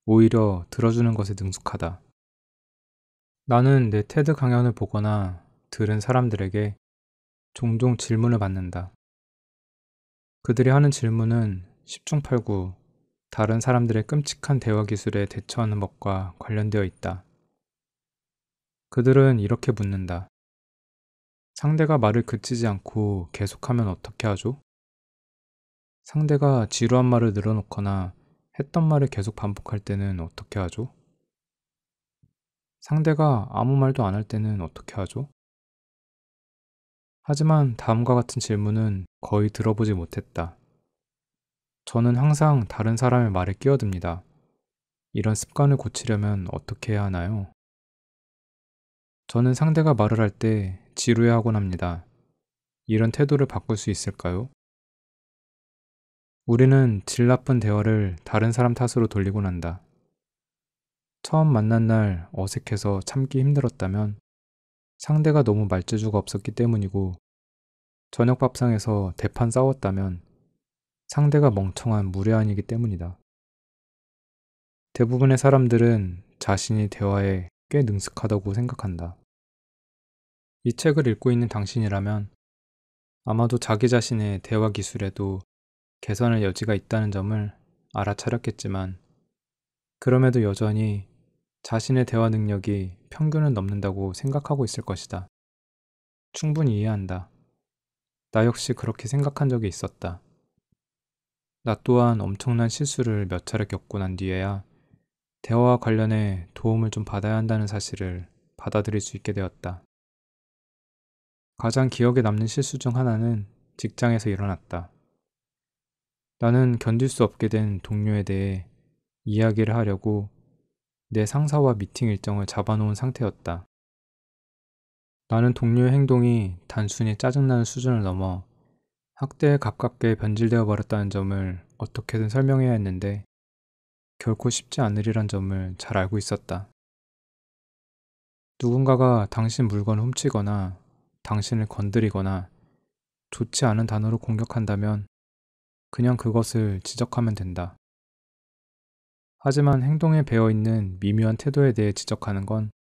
오히려 들어주는 것에 능숙하다. 나는 내 테드 강연을 보거나 들은 사람들에게 종종 질문을 받는다. 그들이 하는 질문은 10중 8구 다른 사람들의 끔찍한 대화 기술에 대처하는 법과 관련되어 있다. 그들은 이렇게 묻는다. 상대가 말을 그치지 않고 계속하면 어떻게 하죠? 상대가 지루한 말을 늘어놓거나 했던 말을 계속 반복할 때는 어떻게 하죠? 상대가 아무 말도 안 할 때는 어떻게 하죠? 하지만 다음과 같은 질문은 거의 들어보지 못했다. 저는 항상 다른 사람의 말에 끼어듭니다. 이런 습관을 고치려면 어떻게 해야 하나요? 저는 상대가 말을 할 때 지루해하곤 합니다. 이런 태도를 바꿀 수 있을까요? 우리는 질 나쁜 대화를 다른 사람 탓으로 돌리곤 한다. 처음 만난 날 어색해서 참기 힘들었다면 상대가 너무 말재주가 없었기 때문이고 저녁 밥상에서 대판 싸웠다면 상대가 멍청한 무례한이기 때문이다. 대부분의 사람들은 자신이 대화에 꽤 능숙하다고 생각한다. 이 책을 읽고 있는 당신이라면 아마도 자기 자신의 대화 기술에도 개선할 여지가 있다는 점을 알아차렸겠지만, 그럼에도 여전히 자신의 대화 능력이 평균을 넘는다고 생각하고 있을 것이다. 충분히 이해한다. 나 역시 그렇게 생각한 적이 있었다. 나 또한 엄청난 실수를 몇 차례 겪고 난 뒤에야 대화와 관련해 도움을 좀 받아야 한다는 사실을 받아들일 수 있게 되었다. 가장 기억에 남는 실수 중 하나는 직장에서 일어났다. 나는 견딜 수 없게 된 동료에 대해 이야기를 하려고 내 상사와 미팅 일정을 잡아놓은 상태였다. 나는 동료의 행동이 단순히 짜증나는 수준을 넘어 학대에 가깝게 변질되어 버렸다는 점을 어떻게든 설명해야 했는데 결코 쉽지 않으리란 점을 잘 알고 있었다. 누군가가 당신 물건을 훔치거나 당신을 건드리거나 좋지 않은 단어로 공격한다면 그냥 그것을 지적하면 된다. 하지만 행동에 배어있는 미묘한 태도에 대해 지적하는 건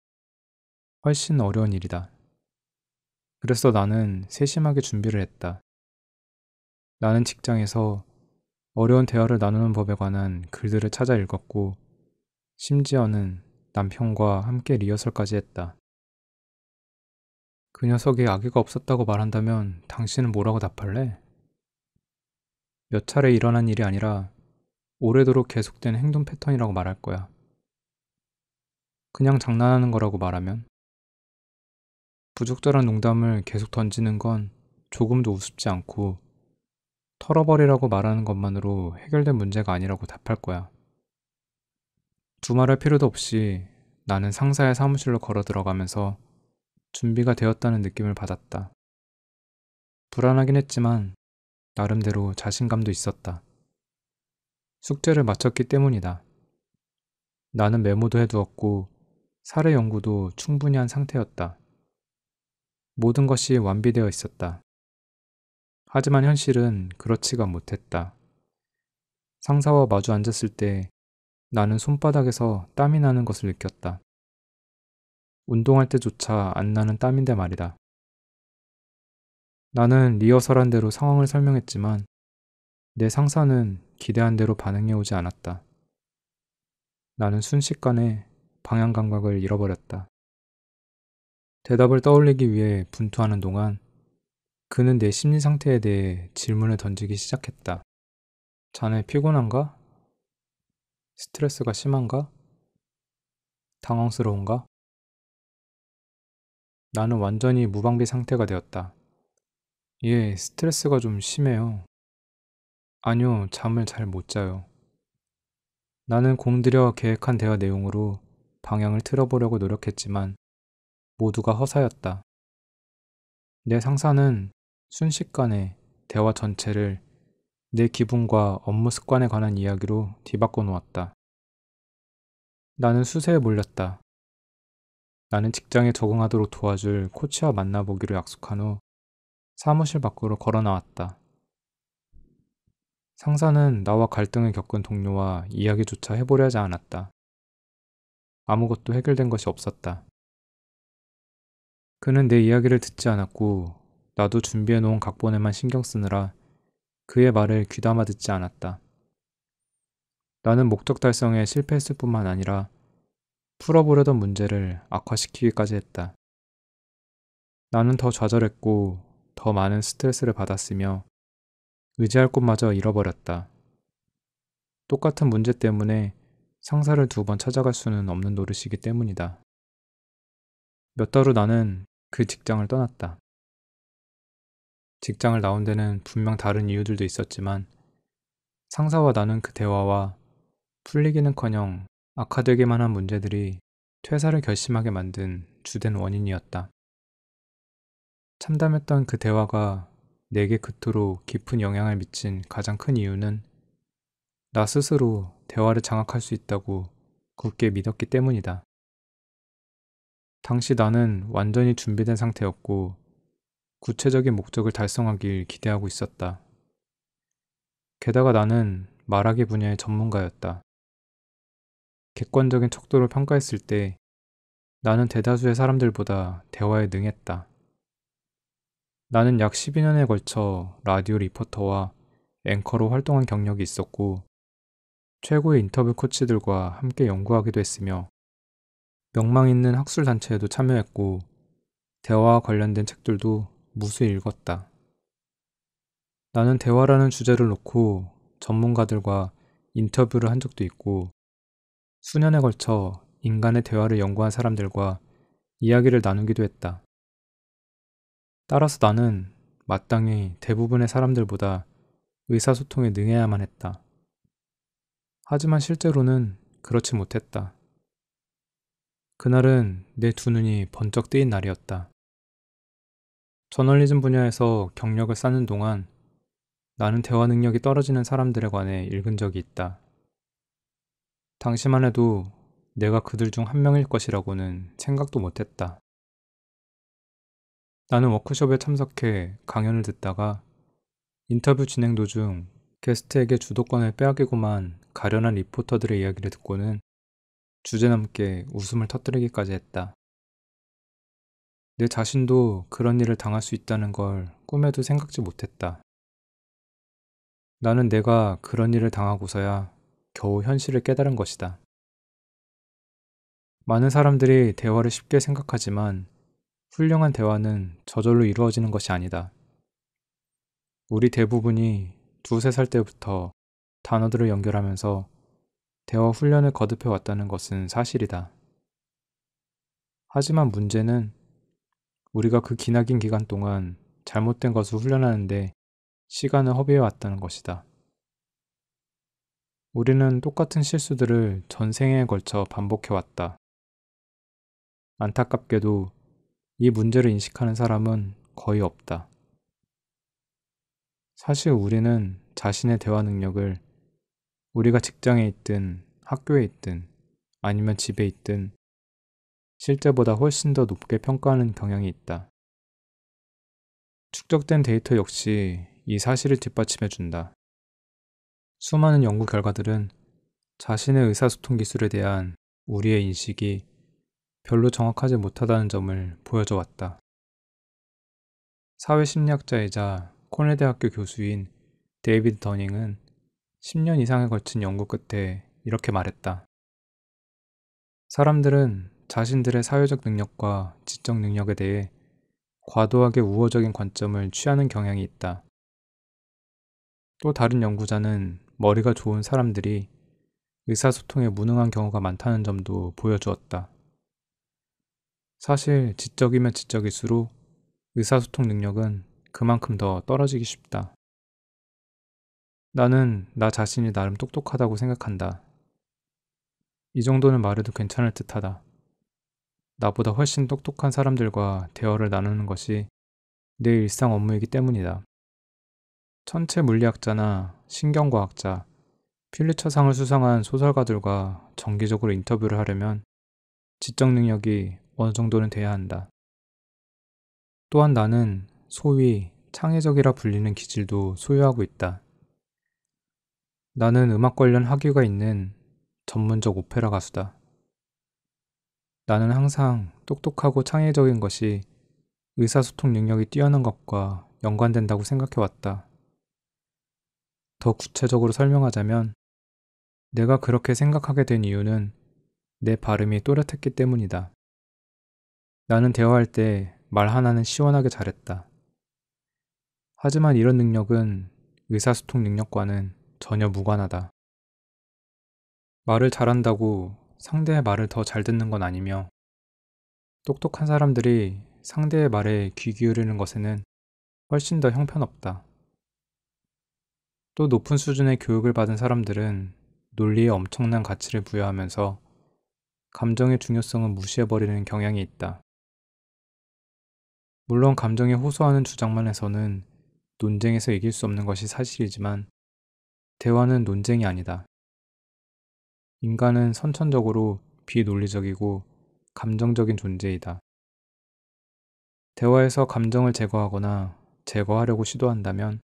훨씬 어려운 일이다. 그래서 나는 세심하게 준비를 했다. 나는 직장에서 어려운 대화를 나누는 법에 관한 글들을 찾아 읽었고, 심지어는 남편과 함께 리허설까지 했다. 그 녀석이 악의가 없었다고 말한다면 당신은 뭐라고 답할래? 몇 차례 일어난 일이 아니라 오래도록 계속된 행동 패턴이라고 말할 거야. 그냥 장난하는 거라고 말하면? 부적절한 농담을 계속 던지는 건 조금도 우습지 않고 털어버리라고 말하는 것만으로 해결된 문제가 아니라고 답할 거야. 두말할 필요도 없이 나는 상사의 사무실로 걸어 들어가면서 준비가 되었다는 느낌을 받았다. 불안하긴 했지만 나름대로 자신감도 있었다. 숙제를 마쳤기 때문이다. 나는 메모도 해두었고 사례 연구도 충분히 한 상태였다. 모든 것이 완비되어 있었다. 하지만 현실은 그렇지가 못했다. 상사와 마주 앉았을 때 나는 손바닥에서 땀이 나는 것을 느꼈다. 운동할 때조차 안 나는 땀인데 말이다. 나는 리허설한 대로 상황을 설명했지만 내 상사는 기대한 대로 반응해 오지 않았다. 나는 순식간에 방향 감각을 잃어버렸다. 대답을 떠올리기 위해 분투하는 동안 그는 내 심리 상태에 대해 질문을 던지기 시작했다. 자네 피곤한가? 스트레스가 심한가? 당황스러운가? 나는 완전히 무방비 상태가 되었다. 예, 스트레스가 좀 심해요. 아니요, 잠을 잘 못 자요. 나는 공들여 계획한 대화 내용으로 방향을 틀어보려고 노력했지만 모두가 허사였다. 내 상사는 순식간에 대화 전체를 내 기분과 업무 습관에 관한 이야기로 뒤바꿔 놓았다. 나는 수세에 몰렸다. 나는 직장에 적응하도록 도와줄 코치와 만나보기로 약속한 후 사무실 밖으로 걸어 나왔다. 상사는 나와 갈등을 겪은 동료와 이야기조차 해보려 하지 않았다. 아무것도 해결된 것이 없었다. 그는 내 이야기를 듣지 않았고 나도 준비해 놓은 각본에만 신경 쓰느라 그의 말을 귀담아 듣지 않았다. 나는 목적 달성에 실패했을 뿐만 아니라 풀어보려던 문제를 악화시키기까지 했다. 나는 더 좌절했고 더 많은 스트레스를 받았으며 의지할 곳마저 잃어버렸다. 똑같은 문제 때문에 상사를 2번 찾아갈 수는 없는 노릇이기 때문이다. 몇 달 후 나는 그 직장을 떠났다. 직장을 나온 데는 분명 다른 이유들도 있었지만 상사와 나는 그 대화와 풀리기는커녕 악화되기만 한 문제들이 퇴사를 결심하게 만든 주된 원인이었다. 참담했던 그 대화가 내게 그토록 깊은 영향을 미친 가장 큰 이유는 나 스스로 대화를 장악할 수 있다고 굳게 믿었기 때문이다. 당시 나는 완전히 준비된 상태였고 구체적인 목적을 달성하길 기대하고 있었다. 게다가 나는 말하기 분야의 전문가였다. 객관적인 척도로 평가했을 때 나는 대다수의 사람들보다 대화에 능했다. 나는 약 12년에 걸쳐 라디오 리포터와 앵커로 활동한 경력이 있었고 최고의 인터뷰 코치들과 함께 연구하기도 했으며 명망 있는 학술 단체에도 참여했고 대화와 관련된 책들도 무수히 읽었다. 나는 대화라는 주제를 놓고 전문가들과 인터뷰를 한 적도 있고 수년에 걸쳐 인간의 대화를 연구한 사람들과 이야기를 나누기도 했다. 따라서 나는 마땅히 대부분의 사람들보다 의사소통에 능해야만 했다. 하지만 실제로는 그렇지 못했다. 그날은 내 두 눈이 번쩍 뜨인 날이었다. 저널리즘 분야에서 경력을 쌓는 동안 나는 대화 능력이 떨어지는 사람들에 관해 읽은 적이 있다. 당시만 해도 내가 그들 중 한 명일 것이라고는 생각도 못했다. 나는 워크숍에 참석해 강연을 듣다가 인터뷰 진행 도중 게스트에게 주도권을 빼앗기고만 가련한 리포터들의 이야기를 듣고는 주제넘게 웃음을 터뜨리기까지 했다. 내 자신도 그런 일을 당할 수 있다는 걸 꿈에도 생각지 못했다. 나는 내가 그런 일을 당하고서야 겨우 현실을 깨달은 것이다. 많은 사람들이 대화를 쉽게 생각하지만 훌륭한 대화는 저절로 이루어지는 것이 아니다. 우리 대부분이 두세 살 때부터 단어들을 연결하면서 대화 훈련을 거듭해 왔다는 것은 사실이다. 하지만 문제는 우리가 그 기나긴 기간 동안 잘못된 것을 훈련하는데 시간을 허비해 왔다는 것이다. 우리는 똑같은 실수들을 전생에 걸쳐 반복해 왔다. 안타깝게도 이 문제를 인식하는 사람은 거의 없다. 사실 우리는 자신의 대화 능력을 우리가 직장에 있든 학교에 있든 아니면 집에 있든 실제보다 훨씬 더 높게 평가하는 경향이 있다. 축적된 데이터 역시 이 사실을 뒷받침해준다. 수많은 연구 결과들은 자신의 의사소통 기술에 대한 우리의 인식이 별로 정확하지 못하다는 점을 보여줘 왔다. 사회심리학자이자 코넬 대학교 교수인 데이비드 더닝은 10년 이상에 걸친 연구 끝에 이렇게 말했다. 사람들은 자신들의 사회적 능력과 지적 능력에 대해 과도하게 우호적인 관점을 취하는 경향이 있다. 또 다른 연구자는 머리가 좋은 사람들이 의사소통에 무능한 경우가 많다는 점도 보여주었다. 사실 지적이면 지적일수록 의사소통 능력은 그만큼 더 떨어지기 쉽다. 나는 나 자신이 나름 똑똑하다고 생각한다. 이 정도는 말해도 괜찮을 듯하다. 나보다 훨씬 똑똑한 사람들과 대화를 나누는 것이 내 일상 업무이기 때문이다. 천체 물리학자나 신경과학자, 퓰리처상을 수상한 소설가들과 정기적으로 인터뷰를 하려면 지적 능력이 어느 정도는 돼야 한다. 또한 나는 소위 창의적이라 불리는 기질도 소유하고 있다. 나는 음악 관련 학위가 있는 전문적 오페라 가수다. 나는 항상 똑똑하고 창의적인 것이 의사소통 능력이 뛰어난 것과 연관된다고 생각해왔다. 더 구체적으로 설명하자면 내가 그렇게 생각하게 된 이유는 내 발음이 또렷했기 때문이다. 나는 대화할 때 말 하나는 시원하게 잘했다. 하지만 이런 능력은 의사소통 능력과는 전혀 무관하다. 말을 잘한다고 상대의 말을 더 잘 듣는 건 아니며 똑똑한 사람들이 상대의 말에 귀 기울이는 것에는 훨씬 더 형편없다. 또 높은 수준의 교육을 받은 사람들은 논리에 엄청난 가치를 부여하면서 감정의 중요성은 무시해버리는 경향이 있다. 물론 감정에 호소하는 주장만 해서는 논쟁에서 이길 수 없는 것이 사실이지만 대화는 논쟁이 아니다. 인간은 선천적으로 비논리적이고 감정적인 존재이다. 대화에서 감정을 제거하거나 제거하려고 시도한다면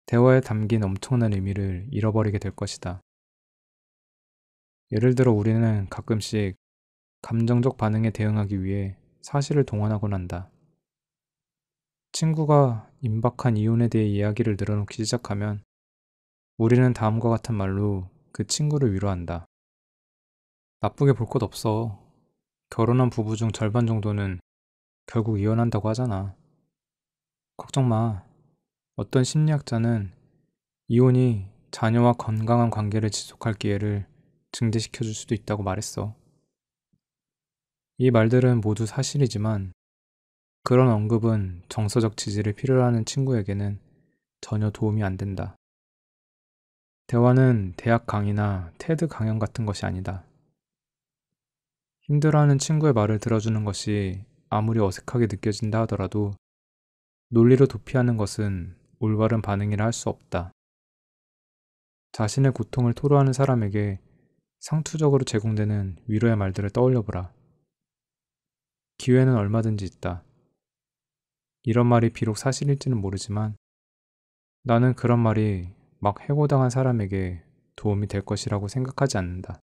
대화에 담긴 엄청난 의미를 잃어버리게 될 것이다. 예를 들어 우리는 가끔씩 감정적 반응에 대응하기 위해 사실을 동원하곤 한다. 친구가 임박한 이혼에 대해 이야기를 늘어놓기 시작하면 우리는 다음과 같은 말로 그 친구를 위로한다. 나쁘게 볼 것 없어. 결혼한 부부 중 절반 정도는 결국 이혼한다고 하잖아. 걱정 마. 어떤 심리학자는 이혼이 자녀와 건강한 관계를 지속할 기회를 증대시켜줄 수도 있다고 말했어. 이 말들은 모두 사실이지만 그런 언급은 정서적 지지를 필요로 하는 친구에게는 전혀 도움이 안 된다. 대화는 대학 강의나 테드 강연 같은 것이 아니다. 힘들어하는 친구의 말을 들어주는 것이 아무리 어색하게 느껴진다 하더라도 논리로 도피하는 것은 올바른 반응이라 할 수 없다. 자신의 고통을 토로하는 사람에게 상투적으로 제공되는 위로의 말들을 떠올려보라. 기회는 얼마든지 있다. 이런 말이 비록 사실일지는 모르지만 나는 그런 말이 막 해고당한 사람에게 도움이 될 것이라고 생각하지 않는다.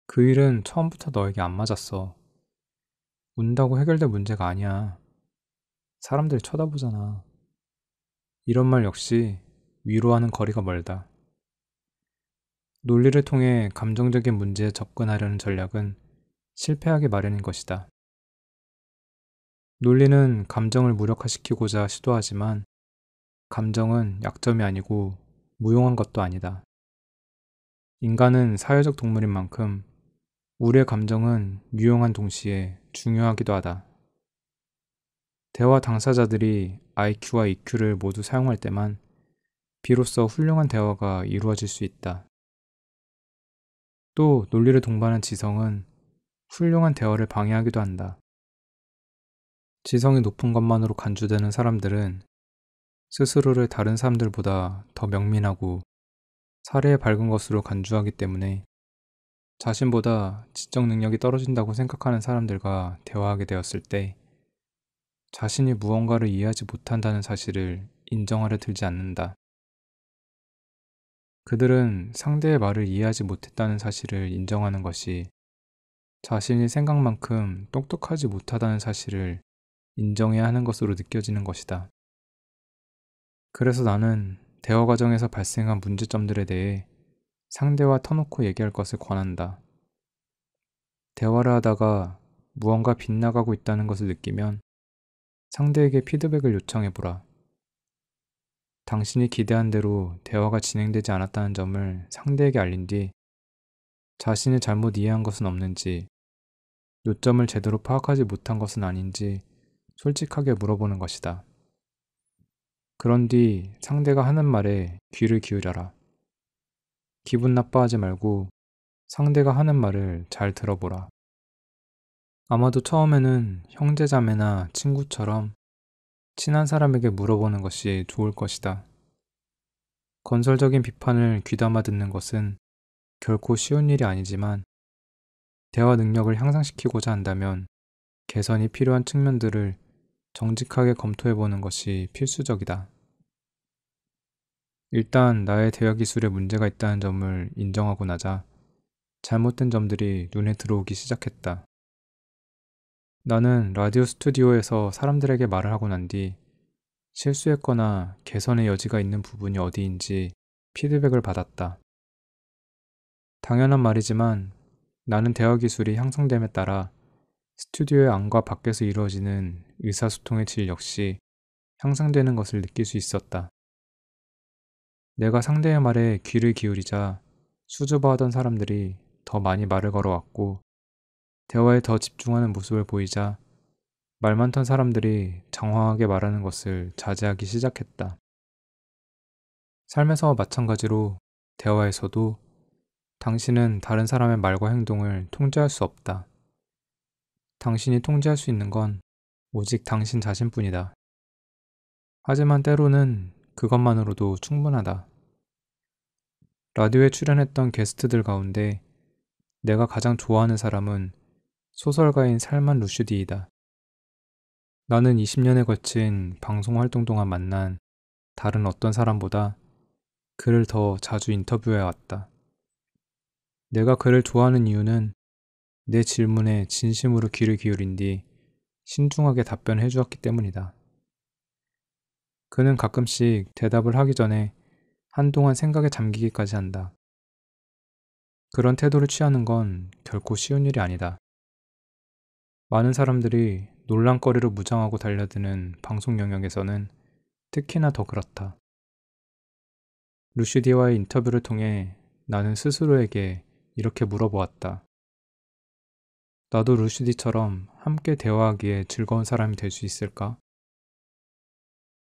그 일은 처음부터 너에게 안 맞았어. 운다고 해결될 문제가 아니야. 사람들이 쳐다보잖아. 이런 말 역시 위로하는 거리가 멀다. 논리를 통해 감정적인 문제에 접근하려는 전략은 실패하기 마련인 것이다. 논리는 감정을 무력화시키고자 시도하지만 감정은 약점이 아니고 무용한 것도 아니다. 인간은 사회적 동물인 만큼 우리의 감정은 유용한 동시에 중요하기도 하다. 대화 당사자들이 IQ와 EQ를 모두 사용할 때만 비로소 훌륭한 대화가 이루어질 수 있다. 또 논리를 동반한 지성은 훌륭한 대화를 방해하기도 한다. 지성이 높은 것만으로 간주되는 사람들은 스스로를 다른 사람들보다 더 명민하고 사례에 밝은 것으로 간주하기 때문에 자신보다 지적 능력이 떨어진다고 생각하는 사람들과 대화하게 되었을 때 자신이 무언가를 이해하지 못한다는 사실을 인정하려 들지 않는다. 그들은 상대의 말을 이해하지 못했다는 사실을 인정하는 것이 자신이 생각만큼 똑똑하지 못하다는 사실을 인정해야 하는 것으로 느껴지는 것이다. 그래서 나는 대화 과정에서 발생한 문제점들에 대해 상대와 터놓고 얘기할 것을 권한다. 대화를 하다가 무언가 빗나가고 있다는 것을 느끼면 상대에게 피드백을 요청해보라. 당신이 기대한 대로 대화가 진행되지 않았다는 점을 상대에게 알린 뒤 자신이 잘못 이해한 것은 없는지, 요점을 제대로 파악하지 못한 것은 아닌지 솔직하게 물어보는 것이다. 그런 뒤 상대가 하는 말에 귀를 기울여라. 기분 나빠하지 말고 상대가 하는 말을 잘 들어보라. 아마도 처음에는 형제자매나 친구처럼 친한 사람에게 물어보는 것이 좋을 것이다. 건설적인 비판을 귀담아 듣는 것은 결코 쉬운 일이 아니지만 대화 능력을 향상시키고자 한다면 개선이 필요한 측면들을 정직하게 검토해보는 것이 필수적이다. 일단 나의 대화 기술에 문제가 있다는 점을 인정하고 나자 잘못된 점들이 눈에 들어오기 시작했다. 나는 라디오 스튜디오에서 사람들에게 말을 하고 난 뒤 실수했거나 개선의 여지가 있는 부분이 어디인지 피드백을 받았다. 당연한 말이지만 나는 대화 기술이 향상됨에 따라 스튜디오의 안과 밖에서 이루어지는 의사소통의 질 역시 향상되는 것을 느낄 수 있었다. 내가 상대의 말에 귀를 기울이자 수줍어하던 사람들이 더 많이 말을 걸어왔고 대화에 더 집중하는 모습을 보이자 말 많던 사람들이 장황하게 말하는 것을 자제하기 시작했다. 삶에서 마찬가지로 대화에서도 당신은 다른 사람의 말과 행동을 통제할 수 없다. 당신이 통제할 수 있는 건 오직 당신 자신뿐이다. 하지만 때로는 그것만으로도 충분하다. 라디오에 출연했던 게스트들 가운데 내가 가장 좋아하는 사람은 소설가인 살만 루슈디이다. 나는 20년에 걸친 방송 활동 동안 만난 다른 어떤 사람보다 그를 더 자주 인터뷰해 왔다. 내가 그를 좋아하는 이유는 내 질문에 진심으로 귀를 기울인 뒤 신중하게 답변해 주었기 때문이다. 그는 가끔씩 대답을 하기 전에 한동안 생각에 잠기기까지 한다. 그런 태도를 취하는 건 결코 쉬운 일이 아니다. 많은 사람들이 논란거리로 무장하고 달려드는 방송 영역에서는 특히나 더 그렇다. 루시디와의 인터뷰를 통해 나는 스스로에게 이렇게 물어보았다. 나도 루시디처럼 함께 대화하기에 즐거운 사람이 될 수 있을까?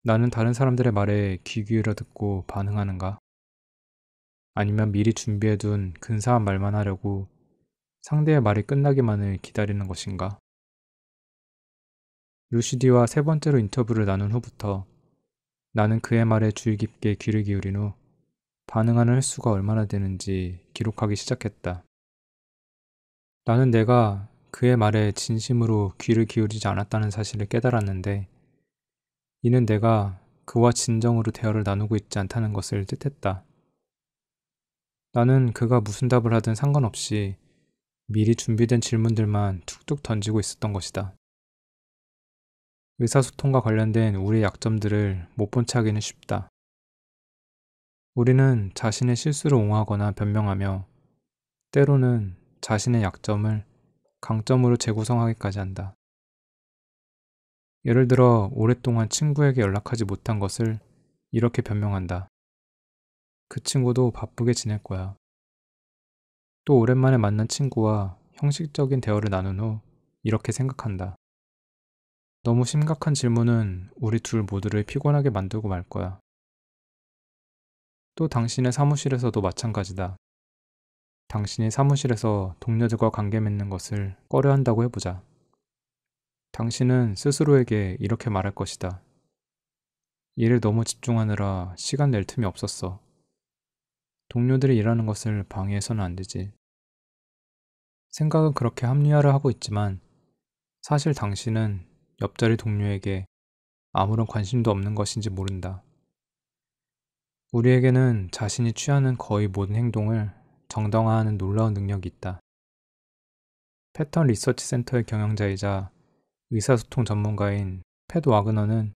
나는 다른 사람들의 말에 귀 기울여 듣고 반응하는가? 아니면 미리 준비해둔 근사한 말만 하려고 상대의 말이 끝나기만을 기다리는 것인가? 루시디와 세 번째로 인터뷰를 나눈 후부터 나는 그의 말에 주의 깊게 귀를 기울인 후 반응하는 횟수가 얼마나 되는지 기록하기 시작했다. 나는 내가 그의 말에 진심으로 귀를 기울이지 않았다는 사실을 깨달았는데 이는 내가 그와 진정으로 대화를 나누고 있지 않다는 것을 뜻했다. 나는 그가 무슨 답을 하든 상관없이 미리 준비된 질문들만 툭툭 던지고 있었던 것이다. 의사소통과 관련된 우리의 약점들을 못 본 채 하기는 쉽다. 우리는 자신의 실수를 옹호하거나 변명하며 때로는 자신의 약점을 강점으로 재구성하기까지 한다. 예를 들어 오랫동안 친구에게 연락하지 못한 것을 이렇게 변명한다. 그 친구도 바쁘게 지낼 거야. 또 오랜만에 만난 친구와 형식적인 대화를 나눈 후 이렇게 생각한다. 너무 심각한 질문은 우리 둘 모두를 피곤하게 만들고 말 거야. 또 당신의 사무실에서도 마찬가지다. 당신이 사무실에서 동료들과 관계 맺는 것을 꺼려 한다고 해보자. 당신은 스스로에게 이렇게 말할 것이다. 일에 너무 집중하느라 시간 낼 틈이 없었어. 동료들이 일하는 것을 방해해서는 안 되지. 생각은 그렇게 합리화를 하고 있지만 사실 당신은 옆자리 동료에게 아무런 관심도 없는 것인지 모른다. 우리에게는 자신이 취하는 거의 모든 행동을 정당화하는 놀라운 능력이 있다. 패턴 리서치 센터의 경영자이자 의사소통 전문가인 팻 와그너는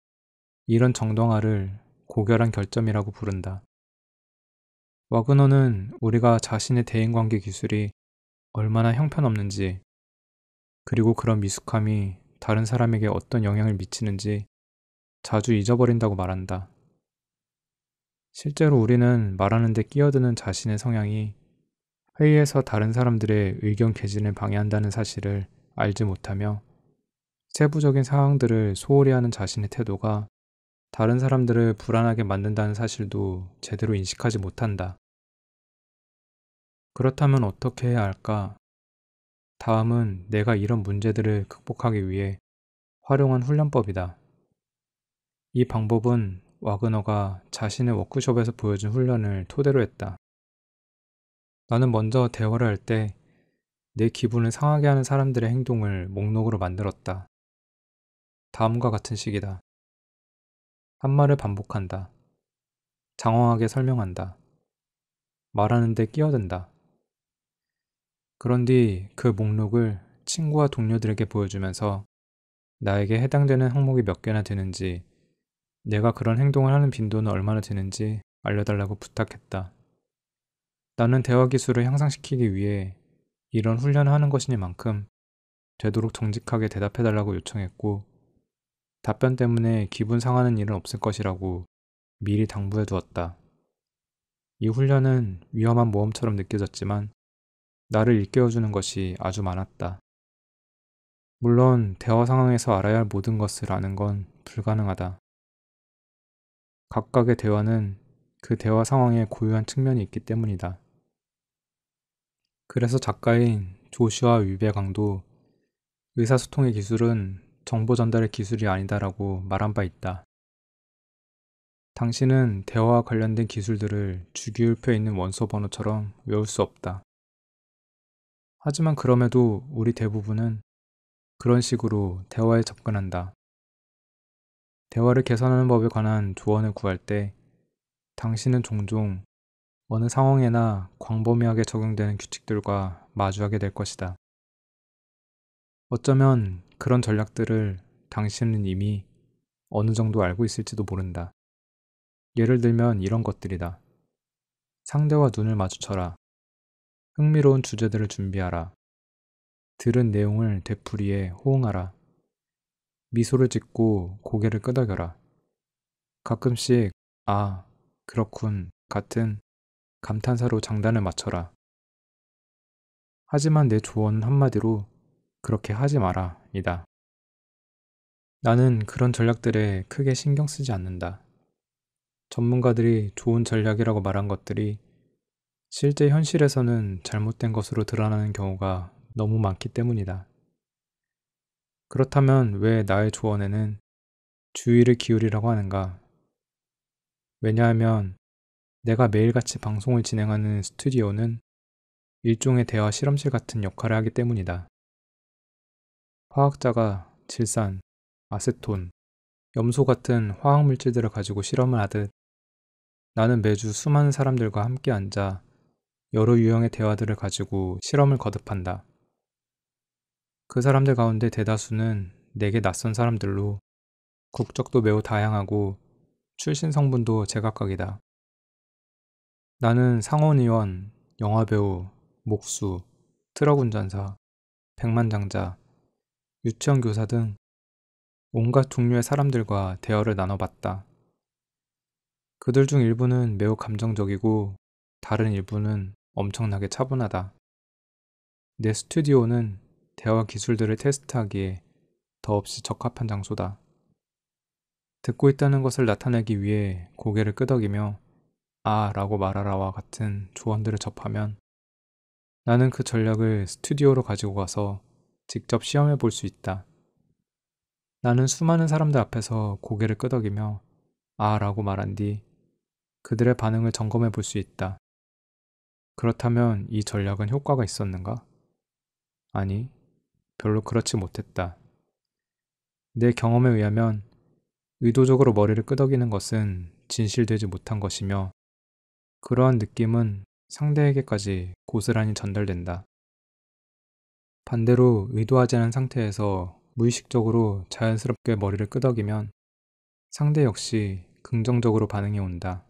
이런 정당화를 고결한 결점이라고 부른다. 와그너는 우리가 자신의 대인관계 기술이 얼마나 형편없는지, 그리고 그런 미숙함이 다른 사람에게 어떤 영향을 미치는지 자주 잊어버린다고 말한다. 실제로 우리는 말하는 데 끼어드는 자신의 성향이 회의에서 다른 사람들의 의견 개진을 방해한다는 사실을 알지 못하며 세부적인 상황들을 소홀히 하는 자신의 태도가 다른 사람들을 불안하게 만든다는 사실도 제대로 인식하지 못한다. 그렇다면 어떻게 해야 할까? 다음은 내가 이런 문제들을 극복하기 위해 활용한 훈련법이다. 이 방법은 와그너가 자신의 워크숍에서 보여준 훈련을 토대로 했다. 나는 먼저 대화를 할 때 내 기분을 상하게 하는 사람들의 행동을 목록으로 만들었다. 다음과 같은 식이다. 한 말을 반복한다. 장황하게 설명한다. 말하는데 끼어든다. 그런 뒤 그 목록을 친구와 동료들에게 보여주면서 나에게 해당되는 항목이 몇 개나 되는지, 내가 그런 행동을 하는 빈도는 얼마나 되는지 알려달라고 부탁했다. 나는 대화 기술을 향상시키기 위해 이런 훈련을 하는 것이니만큼 되도록 정직하게 대답해달라고 요청했고, 답변 때문에 기분 상하는 일은 없을 것이라고 미리 당부해 두었다. 이 훈련은 위험한 모험처럼 느껴졌지만 나를 일깨워주는 것이 아주 많았다. 물론 대화 상황에서 알아야 할 모든 것을 아는 건 불가능하다. 각각의 대화는 그 대화 상황에 고유한 측면이 있기 때문이다. 그래서 작가인 조슈아 위베강도 의사소통의 기술은 정보 전달의 기술이 아니다라고 말한 바 있다. 당신은 대화와 관련된 기술들을 주기율표에 있는 원소 번호처럼 외울 수 없다. 하지만 그럼에도 우리 대부분은 그런 식으로 대화에 접근한다. 대화를 개선하는 법에 관한 조언을 구할 때 당신은 종종 어느 상황에나 광범위하게 적용되는 규칙들과 마주하게 될 것이다. 어쩌면 그런 전략들을 당신은 이미 어느 정도 알고 있을지도 모른다. 예를 들면 이런 것들이다. 상대와 눈을 마주쳐라. 흥미로운 주제들을 준비하라. 들은 내용을 되풀이해 호응하라. 미소를 짓고 고개를 끄덕여라. 가끔씩 아, 그렇군 같은 감탄사로 장단을 맞춰라. 하지만 내 조언은 한마디로 그렇게 하지 마라 이다. 나는 그런 전략들에 크게 신경 쓰지 않는다. 전문가들이 좋은 전략이라고 말한 것들이 실제 현실에서는 잘못된 것으로 드러나는 경우가 너무 많기 때문이다. 그렇다면 왜 나의 조언에는 주의를 기울이라고 하는가? 왜냐하면 내가 매일같이 방송을 진행하는 스튜디오는 일종의 대화 실험실 같은 역할을 하기 때문이다. 화학자가 질산, 아세톤, 염소 같은 화학 물질들을 가지고 실험을 하듯 나는 매주 수많은 사람들과 함께 앉아 여러 유형의 대화들을 가지고 실험을 거듭한다. 그 사람들 가운데 대다수는 내게 낯선 사람들로 국적도 매우 다양하고 출신 성분도 제각각이다. 나는 상원의원, 영화배우, 목수, 트럭 운전사, 백만장자, 유치원 교사 등 온갖 종류의 사람들과 대화를 나눠봤다. 그들 중 일부는 매우 감정적이고 다른 일부는 엄청나게 차분하다. 내 스튜디오는 대화 기술들을 테스트하기에 더없이 적합한 장소다. 듣고 있다는 것을 나타내기 위해 고개를 끄덕이며 아 라고 말하라와 같은 조언들을 접하면 나는 그 전략을 스튜디오로 가지고 가서 직접 시험해 볼 수 있다. 나는 수많은 사람들 앞에서 고개를 끄덕이며 아 라고 말한 뒤 그들의 반응을 점검해 볼 수 있다. 그렇다면 이 전략은 효과가 있었는가? 아니, 별로 그렇지 못했다. 내 경험에 의하면 의도적으로 머리를 끄덕이는 것은 진실되지 못한 것이며 그러한 느낌은 상대에게까지 고스란히 전달된다. 반대로 의도하지 않은 상태에서 무의식적으로 자연스럽게 머리를 끄덕이면 상대 역시 긍정적으로 반응이 온다.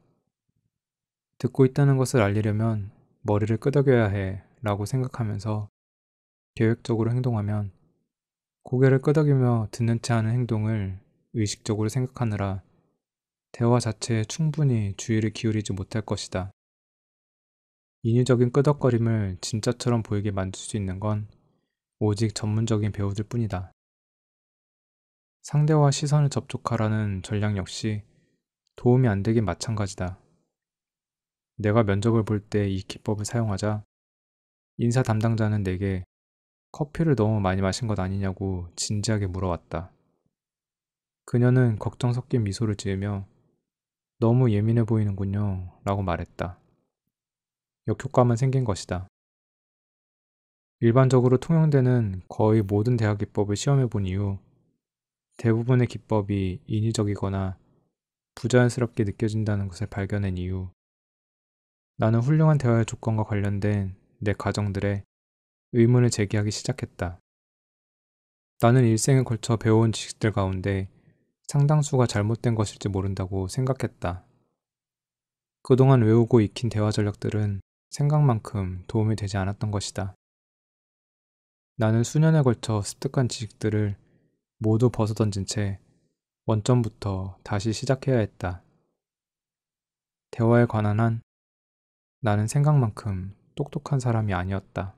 듣고 있다는 것을 알리려면 머리를 끄덕여야 해 라고 생각하면서 계획적으로 행동하면 고개를 끄덕이며 듣는 체 하는 행동을 의식적으로 생각하느라 대화 자체에 충분히 주의를 기울이지 못할 것이다. 인위적인 끄덕거림을 진짜처럼 보이게 만들 수 있는 건 오직 전문적인 배우들 뿐이다. 상대와 시선을 접촉하라는 전략 역시 도움이 안 되긴 마찬가지다. 내가 면접을 볼 때 이 기법을 사용하자 인사 담당자는 내게 커피를 너무 많이 마신 것 아니냐고 진지하게 물어왔다. 그녀는 걱정 섞인 미소를 지으며 너무 예민해 보이는군요 라고 말했다. 역효과만 생긴 것이다. 일반적으로 통용되는 거의 모든 대화 기법을 시험해 본 이후 대부분의 기법이 인위적이거나 부자연스럽게 느껴진다는 것을 발견한 이후 나는 훌륭한 대화의 조건과 관련된 내 가정들에 의문을 제기하기 시작했다. 나는 일생에 걸쳐 배워온 지식들 가운데 상당수가 잘못된 것일지 모른다고 생각했다. 그동안 외우고 익힌 대화 전략들은 생각만큼 도움이 되지 않았던 것이다. 나는 수년에 걸쳐 습득한 지식들을 모두 벗어던진 채 원점부터 다시 시작해야 했다. 대화에 관한 한 나는 생각만큼 똑똑한 사람이 아니었다.